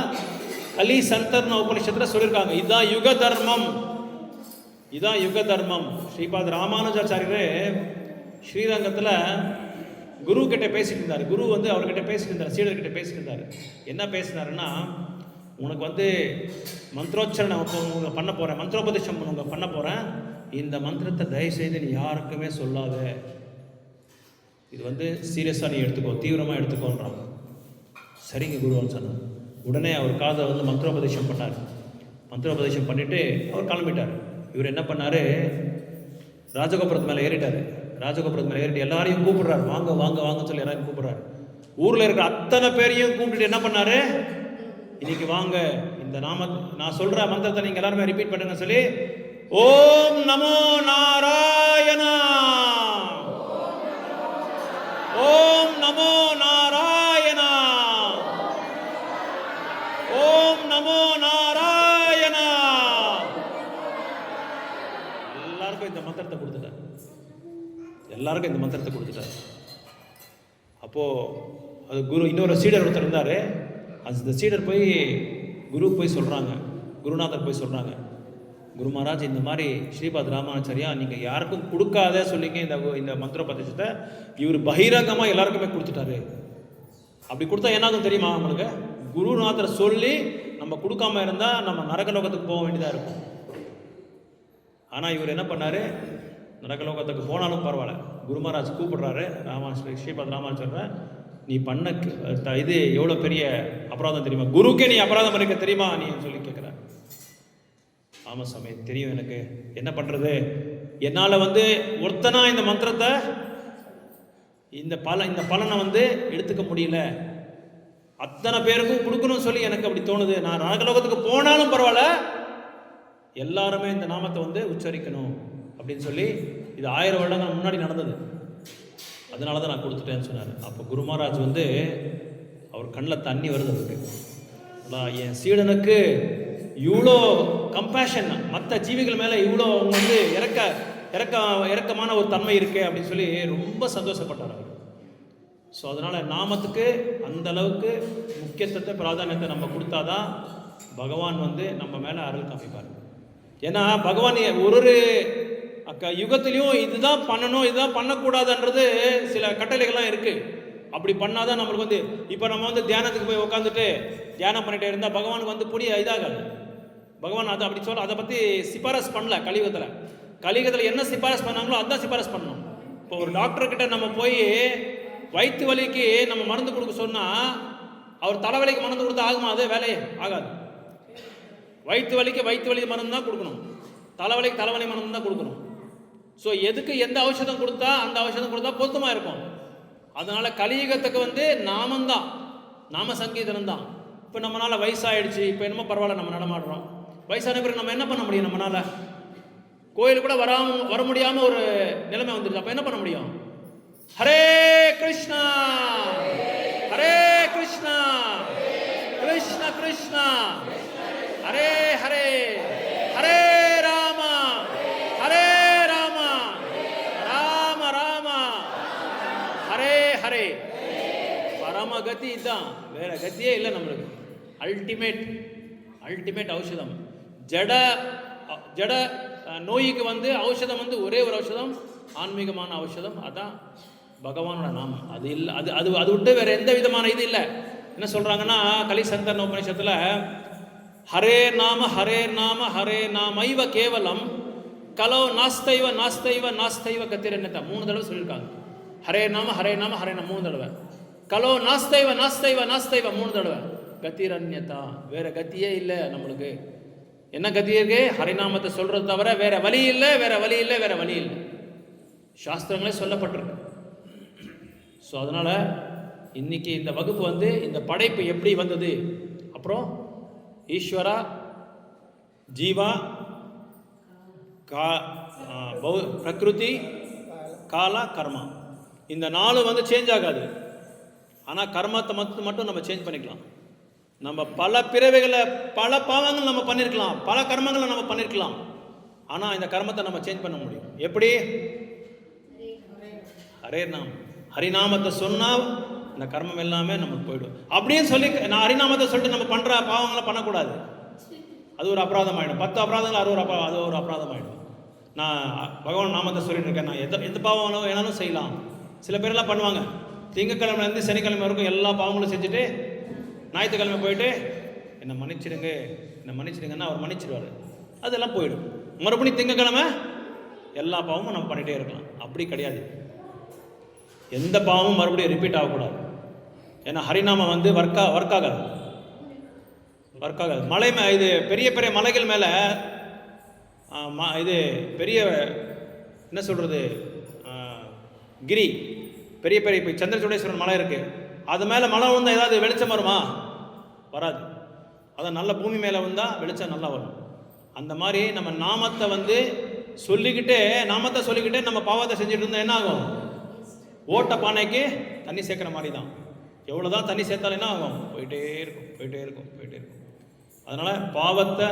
கலி சந்தர்ன உபனிஷத்தில் சொல்லியிருக்காங்க, இதுதான் யுக தர்மம், இதுதான் யுக தர்மம். ஸ்ரீபாத் ராமானுஜாச்சாரியரே ஸ்ரீரங்கத்தில் குரு கிட்ட பேசிட்டு இருந்தார். குரு வந்து அவர்கிட்ட பேசிட்டு இருந்தார், சீடர்கிட்ட பேசிட்டு இருந்தார். என்ன பேசினாருன்னா, உனக்கு வந்து மந்திரோச்சரணை பண்ண போகிறேன், மந்திரோபதேசம் பண்ண போகிறேன், இந்த மந்திரத்தை தயவுசெய்து நீ யாருக்குமே சொல்லாத, இது வந்து சீரியஸாக நீ எடுத்துக்கோ, தீவிரமாக எடுத்துக்கோன்றாங்க. சரிங்க குருவான்னு சொன்னார். உடனே அவர் காதை வந்து மந்திரோபதேசம் பண்ணார். மந்திரோபதேசம் பண்ணிவிட்டு அவர் கிளம்பிட்டார். இவர் என்ன பண்ணார், ராஜகோபுரத்து மேலே ஏறிட்டார். ராஜகோபுரத்து மேலே ஏறிட்டு எல்லாரையும் கூப்பிடுறாரு, வாங்க வாங்க வாங்கன்னு சொல்லி எல்லாரையும் கூப்பிடுறாரு. ஊரில் இருக்கிற அத்தனை பேரையும் கூப்பிட்டுட்டு என்ன பண்ணார், இன்னைக்கு வாங்க, இந்த நான் சொல்கிற மந்திரத்தை நீங்கள் எல்லாருமே ரிப்பீட் பண்ணுங்க சொல்லி, ஓம் நமோ நாராயணா, ஓம் நமோ நாராயணா, ஓம் நமோ நாராயணா. எல்லாருக்கும் இந்த மந்திரத்தை கொடுத்துட்டார், எல்லாருக்கும் இந்த மந்திரத்தை கொடுத்துட்டார். அப்போ அது குரு, இன்னொரு சீடர் ஒருத்தர் இருந்தார். அந்த சீடர் போய் குரு போய் சொல்கிறாங்க, குருநாதர் போய் சொல்கிறாங்க, குரு மகாராஜ் இந்த மாதிரி ஸ்ரீபாத் ராமானுஜாரியா நீங்கள் யாருக்கும் கொடுக்காத சொல்லிங்க இந்த மந்திரோபதேசத்தை இவர் பகிரங்கமாக எல்லாருக்குமே கொடுத்துட்டாரு. அப்படி கொடுத்தா என்னாகும் தெரியுமா அவங்களுக்கு, குருநாதரை சொல்லி நம்ம கொடுக்காம இருந்தால் நம்ம நரகலோகத்துக்கு போக வேண்டியதாக இருக்கும். ஆனால் இவர் என்ன பண்ணார், நரகலோகத்துக்கு போனாலும் பரவாயில்ல, குரு மகாராஜ் கூப்பிடுறாரு, ஸ்ரீபாத் ராமானுஜரை, நீ பண்ண இது எவ்வளோ பெரிய அபராதம் தெரியுமா, குருக்கே நீ அபராதம் பண்ணிக்க தெரியுமா நீ சொல்லி கேட்குற. ஆமாம் சாமி தெரியும், எனக்கு என்ன பண்ணுறது, என்னால் வந்து ஒருத்தனா இந்த மந்திரத்தை இந்த பலனை வந்து எடுத்துக்க முடியல, அத்தனை பேருக்கும் கொடுக்கணும்னு சொல்லி எனக்கு அப்படி தோணுது. நான் நரகலோகத்துக்கு போனாலும் பரவாயில்ல, எல்லாருமே இந்த நாமத்தை வந்து உச்சரிக்கணும் அப்படின்னு சொல்லி, இது 1000 வருடங்கள் முன்னாடி நடந்தது, அதனால தான் நான் கொடுத்துட்டேன்னு சொன்னார். அப்போ குரு மகாராஜ் வந்து அவர் கண்ணில் தண்ணி வருது. அதுக்கு என் சீடனுக்கு இவ்வளோ கம்பேஷன், மற்ற ஜீவிகள் மேலே இவ்வளோ அவங்க வந்து இறக்கமான ஒரு தன்மை இருக்குது அப்படின்னு சொல்லி ரொம்ப சந்தோஷப்பட்டார் அவர். ஸோ அதனால் நாமத்துக்கு அந்த அளவுக்கு முக்கியத்துவத்தை பிராதானியத்தை நம்ம கொடுத்தாதான் பகவான் வந்து நம்ம மேலே அருள் காமிப்பார். ஏன்னா பகவான் ஒரு யுகத்திலையும் இதுதான் பண்ணணும், இதுதான் பண்ணக்கூடாதுன்றது சில கட்டளைகள்லாம் இருக்குது. அப்படி பண்ணாதான் நம்மளுக்கு வந்து, இப்போ நம்ம வந்து தியானத்துக்கு போய் உட்காந்துட்டு தியானம் பண்ணிகிட்டே இருந்தால் பகவானுக்கு வந்து புரிய இதாகாது. பகவான் அதை அப்படி அதை பற்றி சிபாரஸ் பண்ணல. கலியுகத்தில் என்ன சிபாரஸ் பண்ணாங்களோ அதுதான் சிபாரஸ் பண்ணணும். இப்போ ஒரு டாக்டர்கிட்ட நம்ம போய் வயிற்று வலிக்கு நம்ம மருந்து கொடுக்க சொன்னால் அவர் தலைவலிக்கு மருந்து கொடுத்தா ஆகுமா? அதே வேலையே ஆகாது. வயிற்று வலி மருந்து தான் கொடுக்கணும், தலைவலிக்கு தலைவலி மருந்து தான் கொடுக்கணும். ஸோ எதுக்கு எந்த ஔஷதம் கொடுத்தா அந்த ஔஷதம் கொடுத்தா பொருத்தமாக இருக்கும். அதனால கலியுகத்துக்கு நாமந்தான், நாம சங்கீதனம் தான். இப்போ நம்மளால வயசாகிடுச்சு, இப்போ என்னமோ பரவாயில்ல நம்ம நடமாடுறோம். வயசான பிறகு நம்ம என்ன பண்ண முடியும்? நம்மளால கோயிலுக்கு கூட வர முடியாமல் ஒரு நிலைமை வந்துருக்கு. அப்போ என்ன பண்ண முடியும்? ஹரே கிருஷ்ணா ஹரே கிருஷ்ணா கிருஷ்ண கிருஷ்ணா ஹரே ஹரே ஹரே ராமா ஹரே ராமா ராம ராமா ஹரே ஹரே. பரமகதி இதுதான், வேற கத்தியே இல்லை நம்மளுக்கு. அல்டிமேட் ஔஷதம். ஜட நோய்க்கு ஔஷதம் ஒரே ஒரு ஔஷதம், ஆன்மீகமான ஔஷதம். அதான் பகவானோட நாமம். அது இல்லை, அது விட்டு வேற எந்த விதமான இது இல்லை. என்ன சொல்றாங்கன்னா கலிசந்தன உபநிஷத்துல ஹரே நாம ஹரே நாமைவ கேவலம் கலோ நாஸ்தைவ நாஸ்தைவ நாஸ்தைவ கத்திரன்னதா 3 தடவை சொல்லியிருக்காங்க. ஹரே நாம 3 தடவை, கலோ நாஸ்தைவ நாஸ்தைவ நாஸ்தைவ 3 தடவை, கத்திரன்யதா வேற கத்தியே இல்லை நம்மளுக்கு. என்ன கத்தி இருக்கு? ஹரிநாமத்தை சொல்றது தவிர வேற வழி இல்லை, வேற வழி இல்லை. சாஸ்திரங்களே சொல்லப்பட்டிருக்கு. ஸோ அதனால இன்னைக்கு இந்த வகுப்பு இந்த படைப்பு எப்படி வந்தது, அப்புறம் ஈஸ்வரா, ஜீவா, பிரகிருதி, காலா, கர்மா, இந்த 4 சேஞ்ச் ஆகாது. ஆனால் கர்மத்தை மட்டும் நம்ம சேஞ்ச் பண்ணிக்கலாம். நம்ம பல பிறவைகளை பல பாவங்கள் நம்ம பண்ணியிருக்கலாம், பல கர்மங்களை நம்ம பண்ணியிருக்கலாம். ஆனால் இந்த கர்மத்தை நம்ம சேஞ்ச் பண்ண முடியும். எப்படி? ஹரிநாமத்தை சொன்னால் இந்த கர்மம் எல்லாமே நமக்கு போயிடும். அப்படின்னு சொல்லி நான் ஹரிநாமத்தை சொல்லிட்டு நம்ம பண்ணுற பாவங்களை பண்ணக்கூடாது. அது ஒரு அபராதம் ஆகிடும். 10 அபராதங்கள் அது ஒரு அபராதம் ஆகிடும். நான் பகவான் நாமத்தை சொல்லிட்டு இருக்கேன், நான் எந்த பாவம் வேணாலும் செய்யலாம். சில பேரெல்லாம் பண்ணுவாங்க, திங்கக்கிழமைலேருந்து சனிக்கிழமை வரைக்கும் எல்லா பாவங்களும் செஞ்சுட்டு ஞாயிற்றுக்கிழமை போயிட்டு என்னை மன்னிச்சிடுங்கன்னா அவர் மன்னிச்சிடுவார். அதெல்லாம் போயிடும். மறுபடியும் திங்கக்கிழமை எல்லா பாவமும் நம்ம பண்ணிகிட்டே இருக்கலாம். அப்படி கிடையாது. எந்த பாவமும் மறுபடியும் ரிப்பீட் ஆகக்கூடாது. ஏன்னா ஹரிநாமம் ஒர்க் ஆகாது. மலை இது பெரிய பெரிய மலைகள் மேலே இது பெரிய என்ன சொல்கிறது கிரி, பெரிய இப்போ சந்திரசூடேஸ்வரன் மலை இருக்குது. அது மேலே மழை வந்தால் ஏதாவது வெளிச்சம் வருமா? வராது. அதான் நல்ல பூமி மேலே வந்தால் வெளிச்சம் நல்லா வரும். அந்த மாதிரி நம்ம நாமத்தை சொல்லிக்கிட்டே நம்ம பாவத்தை செஞ்சுட்டு இருந்தால் என்ன ஆகும்? ஓட்ட பானைக்கு தண்ணி சேர்க்குற மாதிரி தான். எவ்வளோதான் தண்ணி சேர்த்தாலும் என்ன ஆகும்? போயிட்டே இருக்கும். அதனால் பாவத்தை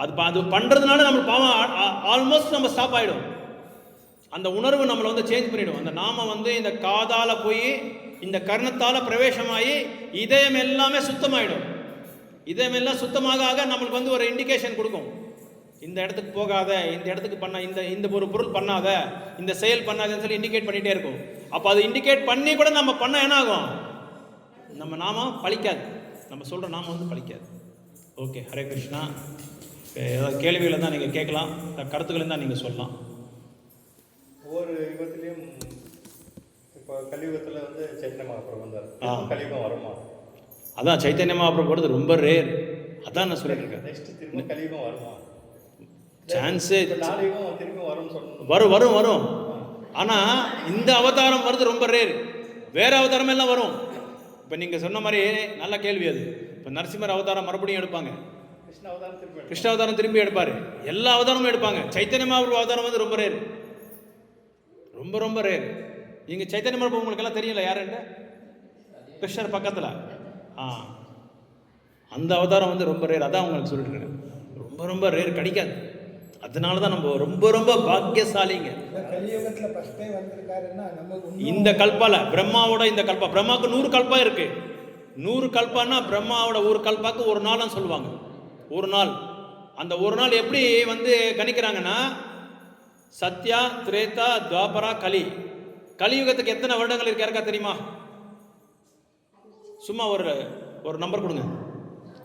அது பண்ணுறதுனால நம்ம பாவம் ஆல்மோஸ்ட் நம்ம ஸ்டாப் ஆகிடும். அந்த உணர்வு நம்மளை சேஞ்ச் பண்ணிவிடும். அந்த நாம இந்த காதால் போய் இந்த கர்ணத்தால் பிரவேசமாகி இதயம் எல்லாமே சுத்தமாயிடும். இதயம் எல்லாம் சுத்தமாக நம்மளுக்கு ஒரு இண்டிகேஷன் கொடுக்கும். இந்த இடத்துக்கு போகாத, இந்த இடத்துக்கு பண்ண, இந்த ஒரு பொருள் பண்ணாத, இந்த செயல் பண்ணாதன்னு சொல்லி இண்டிகேட் பண்ணிகிட்டே இருக்கும். அப்போ அது இண்டிகேட் பண்ணி கூட நம்ம பண்ண என்ன ஆகும்? நம்ம நாமம் பலிக்காது. நம்ம சொல்கிற நாமம் பலிக்காது. ஓகே, ஹரே கிருஷ்ணா. ஏதாவது கேள்விகளை தான் நீங்கள் கேட்கலாம், கருத்துக்களை தான் நீங்கள் சொல்லலாம். ஒவ்வொரு யுகத்திலையும் இப்போ கலியுகத்தில் சைத்தன்ய மகாபிரபு வந்தார். கலியுகம் வருமா? அதான் சைத்தன்ய மகாபிரபு போகிறது ரொம்ப ரேர். அதான் நான் சொல்லிட்டு இருக்கேன். நெக்ஸ்ட் திரும்ப கலியுகம் வருமா? சான்ஸே திரும்ப வரும். ஆனால் இந்த அவதாரம் வருது ரொம்ப ரேர். வேற அவதாரம் எல்லாம் வரும். இப்போ நீங்கள் சொன்ன மாதிரி நல்ல கேள்வி அது. இப்போ நரசிம்மர் அவதாரம் மறுபடியும் எடுப்பாங்க, கிருஷ்ண அவதாரம் திரும்பி எடுப்பார், எல்லா அவதாரமும் எடுப்பாங்க. சைத்தன்ய மகாபிரபு அவதாரம் ரொம்ப ரேர், ரொம்ப ரேர். இங்கே சைத்தன்ய மகாபிரபு உங்களுக்கு எல்லாம் தெரியல யாருன்னு? கிருஷ்ணர் பக்கத்தில் அந்த அவதாரம் ரொம்ப ரேர். அதான் உங்களுக்கு சொல்லிட்டு இருக்கேன், ரொம்ப ரேர், கிடைக்காது. அதனால தான் நம்ம ரொம்ப பாக்கியசாலிங்க. இந்த கல்பால பிரம்மாவோட இந்த கல்பா, பிரம்மாவுக்கு 100 கல்பா இருக்கு. 100 கல்பான்னா பிரம்மாவோட ஒரு கல்பாக்கு ஒரு நாள்னு சொல்லுவாங்க. ஒரு நாள், அந்த ஒரு நாள் எப்படி கணிக்கிறாங்கன்னா சத்யா, திரேதா, துவாபரா, கலியுகத்துக்கு எத்தனை வருடங்கள் இருக்கு யாருக்கா தெரியுமா? சும்மா ஒரு நம்பர் கொடுங்க.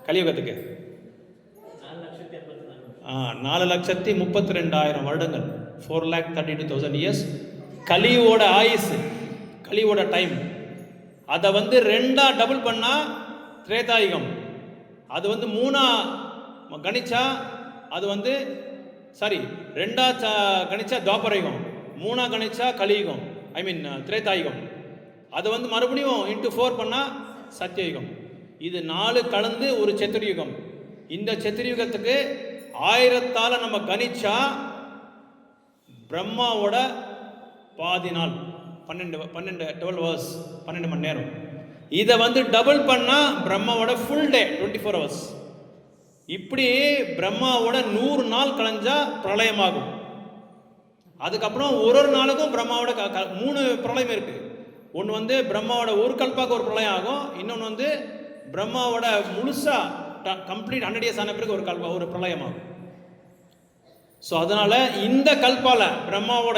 கலியுகத்துக்கு 4,32,000 வருடங்கள், 4,32,000 years. கலியோட ஆயுசு, கலியோட டைம், அதை வந்து 2 டபுள் பண்ணால் திரேதாயுகம். அது வந்து 3 கணிச்சா அது வந்து 2 கணிச்சா துவாபரயுகம், 3 கணிச்சா கலியுகம், திரேதாயுகம். அது வந்து மறுபடியும் இன்ட்டு 4 பண்ணால் சத்தியயுகம். இது 4 கலந்து ஒரு சத்துர்யுகம். இந்த சத்துர்யுகத்துக்கு 1000ஆல் நம்ம கணிச்சா பிரம்மாவோட பாதி நாள், 12 hours, 12 மணி நேரம். இதை வந்து டபுள் பண்ணால் பிரம்மாவோட ஃபுல் டே 24 hours. இப்படி பிரம்மாவோட 100 நாள் கலைஞ்சா பிரளயமாகும். அதுக்கப்புறம் ஒரு நாளுக்கும் பிரம்மாவோட 3 பிரளயம் இருக்குது. ஒன்று வந்து பிரம்மாவோட ஒரு கல்பாக்கு ஒரு பிரளயம் ஆகும், இன்னொன்று வந்து பிரம்மாவோட முழுசாக கம்ப்ளீட் 100 years ஆன பிறகு ஒரு பிரளயம் ஆகும். ஸோ அதனால் இந்த கல்பால பிரம்மாவோட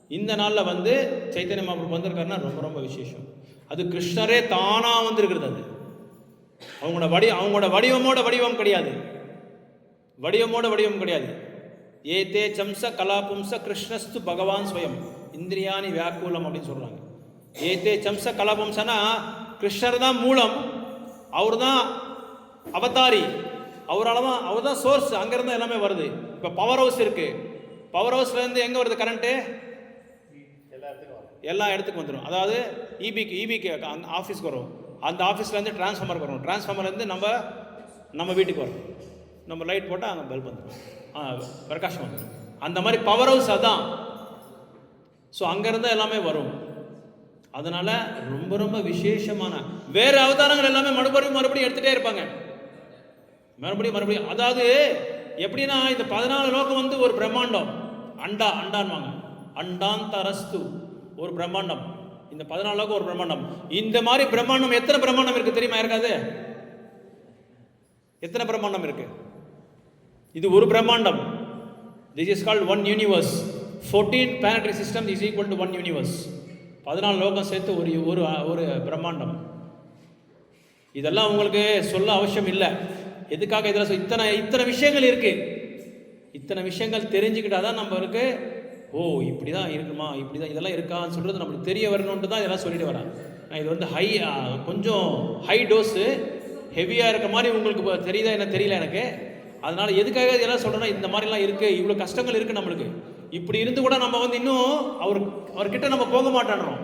இந்த நாளில் வந்து சைத்தன்ய மகாபிரபு வந்திருக்காருன்னா ரொம்ப ரொம்ப விசேஷம். அது கிருஷ்ணரே தானாக வந்திருக்கிறது. அது அவங்களோட வடிவம் கிடையாது. ஏதே சம்ச கலாபும்ச கிருஷ்ணஸ்து பகவான் ஸ்வயம் இந்திரியானி வியாக்குலம் அப்படின்னு சொல்கிறாங்க. ஏதே சம்ச கலாபும்சனா கிருஷ்ணர் தான் மூலம், அவர் தான் அவதாரி, அவர் தான் சோர்ஸ். அங்கேருந்து எல்லாமே வருது. இப்போ பவர் ஹவுஸ் இருக்குது, பவர் ஹவுஸ்லேருந்து எங்கே வருது கரண்ட்டு? எல்லா இடத்துக்கும் வந்துடும். அதாவது ஈபிக்கு அந்த ஆஃபீஸ்க்கு வரும், அந்த ஆஃபீஸ்லேருந்து டிரான்ஸ்ஃபார்மருக்கு வரும், டிரான்ஸ்ஃபார்மர்லேருந்து நம்ம வீட்டுக்கு வரும். நம்ம லைட் போட்டால் அங்கே பல்ப் வந்துடும், பிரகாஷம் வந்துடும். அந்த மாதிரி பவர் ஹவுஸ் அதான். ஸோ அங்கேருந்து எல்லாமே வரும். அதனால் ரொம்ப ரொம்ப விசேஷமான வேறு அவதாரங்கள் எல்லாமே மறுபடியும் எடுத்துகிட்டே இருப்பாங்க. மறுபடியும் அதாவது எப்படின்னா இந்த 14 லோகம் வந்து ஒரு பிரம்மாண்டம், அண்டான்வாங்க, அண்டாந்தரஸ்து ஒரு பிரம்மாண்டம். இந்த 14 லோகம் ஒரு பிரம்மாண்டம். இந்த மாதிரி பிரம்மாண்டம் எத்தனை பிரம்மாண்டம் இருக்குது தெரியுமா? இருக்காது. எத்தனை பிரம்மாண்டம் இருக்கு? இது ஒரு பிரம்மாண்டம். This is called one universe. 14 planetary systems is equal to one universe. 14 லோகம் சேர்த்து ஒரு பிரம்மாண்டம். இதெல்லாம் உங்களுக்கு சொல்ல அவசியம் இல்லை. எதுக்காக இதெல்லாம் இத்தனை விஷயங்கள் இருக்கு. இத்தனை விஷயங்கள் தெரிஞ்சுக்கிட்டாதான் நம்மளுக்கு இப்படி தான் இருக்குமா, இப்படி தான் இதெல்லாம் இருக்கான்னு சொல்கிறது நம்மளுக்கு தெரிய வரணுன்ட்டு தான் இதெல்லாம் சொல்லிட்டு வரேன். இது வந்து கொஞ்சம் ஹை டோஸு, ஹெவியாக இருக்க மாதிரி உங்களுக்கு தெரியுதா என்ன தெரியல எனக்கு. அதனால் எதுக்காக இதெல்லாம் சொல்கிறேன்னா, இந்த மாதிரிலாம் இருக்குது, இவ்வளோ கஷ்டங்கள் இருக்குது நம்மளுக்கு. இப்படி இருந்து கூட நம்ம வந்து இன்னும் அவர்கிட்ட நம்ம போக மாட்டேன்றோம்.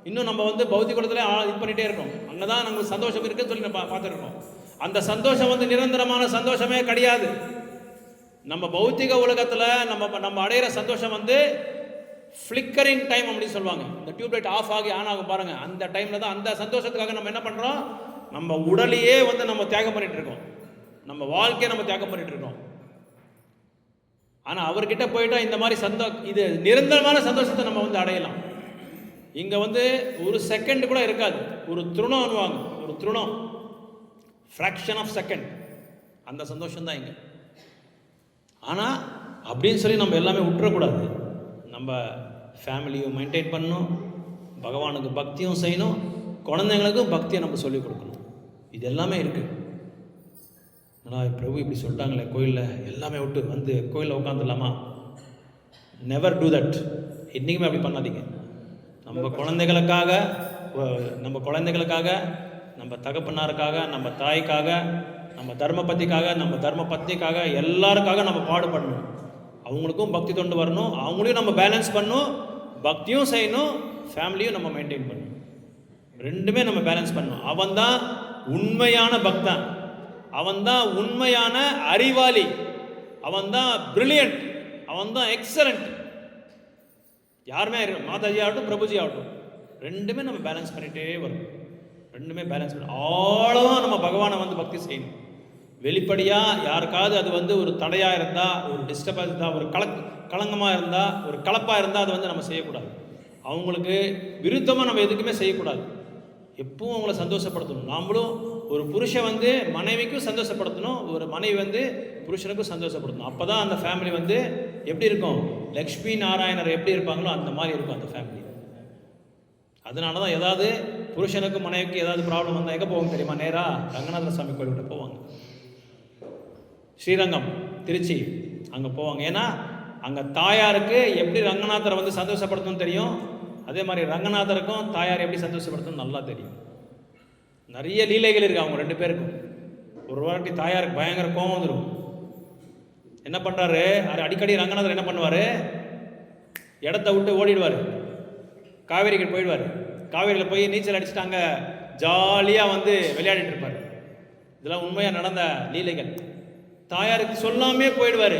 இன்னும் நம்ம வந்து பௌத்திக குலத்தில் இது பண்ணிகிட்டே இருக்கோம். அங்கே தான் நம்மளுக்கு சந்தோஷம் இருக்குன்னு சொல்லி நம்ம பார்த்துருக்கோம். அந்த சந்தோஷம் வந்து நிரந்தரமான சந்தோஷமே கிடையாது. நம்ம பௌத்திக உலகத்தில் நம்ம அடையிற சந்தோஷம் வந்து ஃப்ளிக்கரிங் டைம் அப்படின்னு சொல்லுவாங்க. இந்த டியூப்லைட் ஆஃப் ஆகி ஆன் ஆகும் பாருங்க, அந்த டைமில் தான் அந்த சந்தோஷத்துக்காக நம்ம என்ன பண்ணுறோம், நம்ம உடலையே வந்து நம்ம தியாகம் பண்ணிட்டு இருக்கோம், நம்ம வாழ்க்கையை நம்ம தியாகம் பண்ணிட்டு இருக்கோம். ஆனால் அவர்கிட்ட போயிட்டா இந்த மாதிரி இது நிரந்தரமான சந்தோஷத்தை நம்ம வந்து அடையலாம். இங்கே வந்து ஒரு செகண்ட் கூட இருக்காது. ஒரு திருணம்னுவாங்க, ஒரு திருணம், ஃப்ராக்ஷன் ஆஃப் செகண்ட், அந்த சந்தோஷம் தான் இங்கே. ஆனால் அப்படின்னு சொல்லி நம்ம எல்லாமே விட்டுறக்கூடாது. நம்ம ஃபேமிலியும் மெயின்டைன் பண்ணணும், பகவானுக்கு பக்தியும் செய்யணும், குழந்தைங்களுக்கும் பக்தியை நம்ம சொல்லிக் கொடுக்கணும். இது எல்லாமே இருக்குது. ஆனால் பிரபு இப்படி சொல்லிட்டாங்களே கோயிலில், எல்லாமே விட்டு வந்து கோயிலில் உட்காந்துடலாமா? Never do that. என்றைக்குமே அப்படி பண்ணாதீங்க. நம்ம குழந்தைகளுக்காக, நம்ம தகப்பனாருக்காக, நம்ம தாய்க்காக, நம்ம தர்மபத்திக்காக, நம்ம தர்ம பத்னிக்காக, எல்லாருக்காக நம்ம பாடுபடணும். அவங்களுக்கும் பக்தி தொண்டு வரணும், அவங்களையும் நம்ம பேலன்ஸ் பண்ணணும், பக்தியும் செய்யணும், ஃபேமிலியும் நம்ம மெயின்டைன் பண்ணணும். ரெண்டுமே நம்ம பேலன்ஸ் பண்ணணும். அவன் தான் உண்மையான பக்தன், அவன் தான் உண்மையான அறிவாளி, அவன் தான் பிரில்லியன்ட், அவன் தான் எக்ஸலண்ட். யாருமே மாதாஜி ஆகட்டும், பிரபுஜி ஆகட்டும், ரெண்டுமே நம்ம பேலன்ஸ் பண்ணிகிட்டே வரும். ரெண்டுமே பேலன்ஸ் பண்ண ஆழமாக நம்ம பகவானை வந்து பக்தி செய்யணும். வெளிப்படையாக யாருக்காவது அது வந்து ஒரு தடையாக இருந்தால், ஒரு டிஸ்டர்பாக இருந்தால், ஒரு களங்கமாக இருந்தால், ஒரு கலப்பாக இருந்தால் அதை வந்து நம்ம செய்யக்கூடாது. அவங்களுக்கு விருத்தமாக நம்ம எதுக்குமே செய்யக்கூடாது. எப்பவும் அவங்கள சந்தோஷப்படுத்தணும். நாமளும் ஒரு புருஷன் வந்து மனைவிக்கும் சந்தோஷப்படுத்தணும், ஒரு மனைவி வந்து புருஷனுக்கும் சந்தோஷப்படுத்தணும். அப்போ தான் அந்த ஃபேமிலி வந்து எப்படி இருக்கும், லக்ஷ்மி நாராயணர் எப்படி இருப்பாங்களோ அந்த மாதிரி இருக்கும் அந்த ஃபேமிலி. அதனால தான் ஏதாவது புருஷனுக்கும் மனைவிக்கு ஏதாவது ப்ராப்ளம் வந்தால் எங்கே போவாங்க தெரியுமா? நேராக ரங்கநாத சாமி கோயில்கிட்ட போவாங்க. ஸ்ரீரங்கம், திருச்சி, அங்கே போவாங்க. ஏன்னா அங்கே தாயாருக்கு எப்படி ரங்கநாதரை வந்து சந்தோஷப்படுத்தணும்னு தெரியும், அதே மாதிரி ரங்கநாதருக்கும் தாயார் எப்படி சந்தோஷப்படுத்தணும் நல்லா தெரியும். நிறைய லீலைகள் இருக்கு அவங்க 2 பேருக்கும். ஒரு வாட்டி தாயாருக்கு பயங்கர கோபம் வந்துடும். என்ன பண்ணுறாரு, அடிக்கடி ரங்கநாதர் என்ன பண்ணுவார், இடத்த விட்டு ஓடிடுவார், காவேரிக்கு போயிடுவார். காவேரியில் போய் நீச்சல் அடிச்சுட்டு அங்கே ஜாலியாக வந்து விளையாடிட்டு இருப்பார். இதெல்லாம் உண்மையாக நடந்த லீலைகள். தாயாருக்கு சொல்லாமே போயிடுவார்.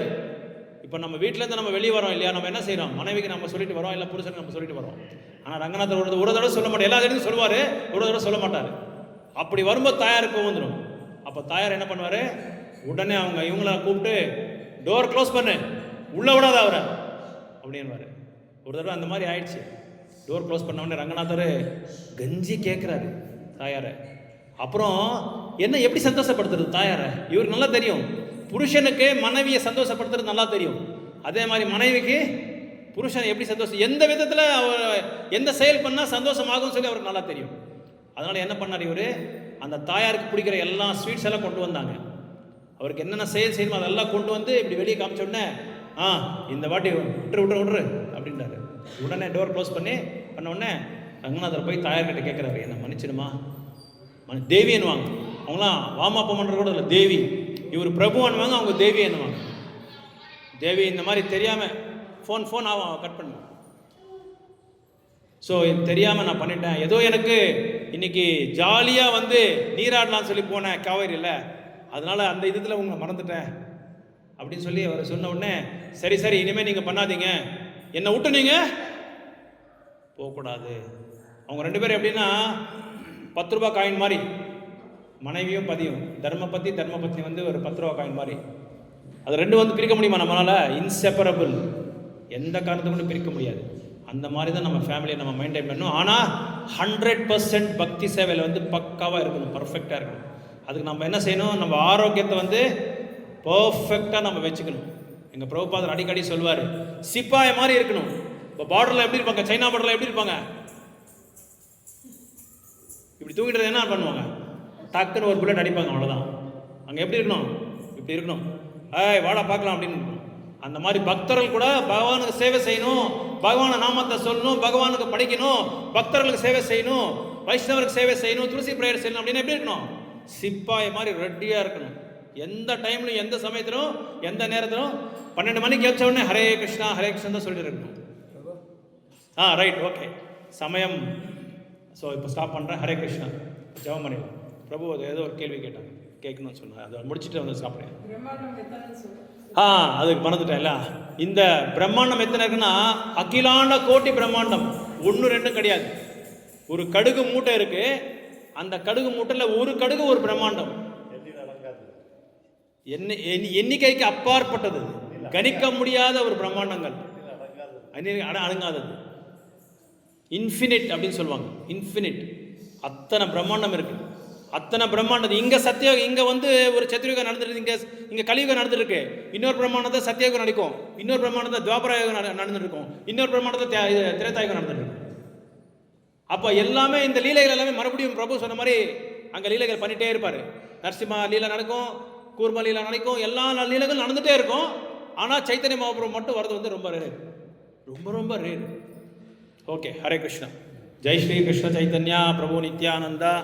இப்போ நம்ம வீட்டிலேருந்து நம்ம வெளியே வரோம் இல்லையா, நம்ம என்ன செய்கிறோம், மனைவிக்கு நம்ம சொல்லிட்டு வரோம், இல்லை புருஷனுக்கு நம்ம சொல்லிட்டு வரோம். ஆனால் ரங்கநாதர் ஒரு தடவை சொல்ல மாட்டார், எல்லா இடத்துலையும் சொல்லுவார், ஒரு தடவை சொல்ல மாட்டார். அப்படி வரும்போது தாயாருக்கு வந்துடும். அப்போ தாயார் என்ன பண்ணுவார், உடனே அவங்க இவங்கள கூப்பிட்டு டோர் க்ளோஸ் பண்ணு, உள்ளே விடாத அவரை அப்படின்வார். ஒரு தடவை அந்த மாதிரி ஆயிடுச்சு. டோர் க்ளோஸ் பண்ண உடனே ரங்கநாதர் கஞ்சி கேட்குறாரு தாயாரை. அப்புறம் என்ன எப்படி சந்தோஷப்படுத்துறது தாயாரை, இவருக்கு நல்லா தெரியும். புருஷனுக்கு மனைவியை சந்தோஷப்படுத்துறது நல்லா தெரியும். அதே மாதிரி மனைவிக்கு புருஷனை எப்படி சந்தோஷம், எந்த விதத்தில் அவர் எந்த செயல் பண்ணால் சந்தோஷமாகும் சொல்லி அவருக்கு நல்லா தெரியும். அதனால் என்ன பண்ணார் இவர், அந்த தாயாருக்கு பிடிக்கிற எல்லா ஸ்வீட்ஸ் எல்லாம் கொண்டு வந்தாங்க. அவருக்கு என்னென்ன செயல் செய்யணுமோ அதெல்லாம் கொண்டு வந்து இப்படி வெளியே காமிச்ச உடனே இந்த வாட்டி விட்டுரு அப்படின்றாரு. உடனே டோர் க்ளோஸ் பண்ண உடனே ரங்கநாதர் போய் தாயார்கிட்ட கேட்குறாரு, என்ன மன்னிச்சிடுமா, தேவி என்னவாங்க. அவங்களாம் வாமா போமன்ற கூட இல்லை, தேவி. இவர் பிரபு என்னவாங்க, அவங்க தேவி என்னவாங்க. தேவி இந்த மாதிரி தெரியாமல் ஃபோன் ஆகும், கட் பண்ணுவேன். ஸோ தெரியாமல் நான் பண்ணிட்டேன், ஏதோ எனக்கு இன்னைக்கு ஜாலியாக வந்து நீராடலாம்னு சொல்லி போனேன் காவேரியில், அதனால் அந்த இதில் உங்களை மறந்துட்டேன் அப்படின்னு சொல்லி அவர் சொன்ன உடனே, சரி இனிமேல் நீங்கள் பண்ணாதீங்க, என்னை விட்டு நீங்கள் போகக்கூடாது. அவங்க 2 பேரும் எப்படின்னா 10 ரூபா காயின் மாதிரி, மனைவியும் பதியும், தர்மபத்தி வந்து ஒரு 10 ரூபா காயின் மாதிரி. அது 2 வந்து பிரிக்க முடியுமா நம்மளால்? இன்செப்பரபிள், எந்த காரணத்தை கொண்டு பிரிக்க முடியாது. அந்த மாதிரி தான் நம்ம ஃபேமிலியை நம்ம மெயின்டைன் பண்ணணும். ஆனால் 100% பக்தி சேவையில் வந்து பக்காவாக இருக்கணும், பர்ஃபெக்டாக இருக்கணும். அதுக்கு நம்ம என்ன செய்யணும், நம்ம ஆரோக்கியத்தை வந்து பர்ஃபெக்டாக நம்ம வச்சுக்கணும். எங்கள் பிரபுபாதர் அடிக்கடி சொல்வார், சிப்பாய் மாதிரி இருக்கணும். இப்போ பார்டரில் எப்படி இருப்பாங்க, சைனா பார்டரில் எப்படி இருப்பாங்க, இப்படி தூங்கிட்டு என்ன பண்ணுவாங்க, டக்குன்னு ஒரு புல்லட் அடிப்பாங்க, அவ்வளோதான். அங்கே எப்படி இருக்கணும், இப்படி இருக்கணும், வாடா பார்க்கலாம் அப்படின்னு. அந்த மாதிரி பக்தர்கள் கூட பகவானுக்கு சேவை செய்யணும், பகவான நாமத்தை சொல்லணும், பகவானுக்கு படிக்கணும், பக்தர்களுக்கு சேவை செய்யணும், வைஷ்ணவருக்கு சேவை செய்யணும், துளசி பிரேயர் செய்யணும் அப்படின்னு எப்படி இருக்கணும், சிப்பாய் மாதிரி ரெடியாக இருக்கணும். எந்த டைம்லையும் எந்த சமயத்திலும் எந்த நேரத்திலும் 12 மணிக்கு எழுச்ச உடனே ஹரே கிருஷ்ணா தான் சொல்லிட்டு இருக்கணும். ரைட், ஓகே, சமயம். ஸோ இப்போ ஸ்டாப் பண்ணுறேன். ஹரே கிருஷ்ணா ஜெபம் பண்ணிடலாம். பிரபு அது ஏதோ ஒரு கேள்வி கேட்கணும்னு சொன்னார், அதை முடிச்சுட்டு வந்து சாப்பிட்றேன். அதுக்கு மறந்துட்டேன்ல. இந்த பிரம்மாண்டம் எத்தனை இருக்குன்னா, அகிலாண்ட கோட்டி பிரம்மாண்டம், 1 2 கிடையாது. ஒரு கடுகு மூட்டை இருக்கு, அந்த கடுகு மூட்டையில் ஒரு கடுகு ஒரு பிரம்மாண்டம், எண்ணிக்கைக்கு அப்பாற்பட்டது, கணிக்க முடியாத ஒரு பிரம்மாண்டங்கள், அடங்காதது, இன்ஃபினிட் அப்படின்னு சொல்லுவாங்க. இன்ஃபினிட், அத்தனை பிரம்மாண்டம் இருக்கு, அத்தனை பிரம்மாண்டம். இங்கே சத்தியோகம், இங்கே வந்து ஒரு சத்தியோகம் நடந்துருக்கு, இங்கே கலியுகம் நடந்துருக்கு. இன்னொரு பிரம்மாண்டத்தை சத்தியோகம் நடக்கும், இன்னொரு பிரம்மாண்டத்தை துவாபரயோகம் நடந்துருக்கும், இன்னொரு பிரம்மாண்டத்தை திரேதாயுகம் நடந்துருக்கு. அப்போ எல்லாமே இந்த லீலைகள் எல்லாமே மறுபடியும் பிரபு சொன்ன மாதிரி அங்கே லீலைகள் பண்ணிகிட்டே இருப்பார். நரசிம்மா லீலை நடக்கும், கூர்ம லீலை நடக்கும், எல்லா லீலைகளும் நடந்துகிட்டே இருக்கும். ஆனால் சைத்தன்ய மகாபிரபு மட்டும் வரது வந்து ரொம்ப ரேர், ரொம்ப ரேர். ஓகே, ஹரே கிருஷ்ணா. ஜெய் ஸ்ரீ கிருஷ்ண சைத்தன்யா பிரபு நித்யானந்தா.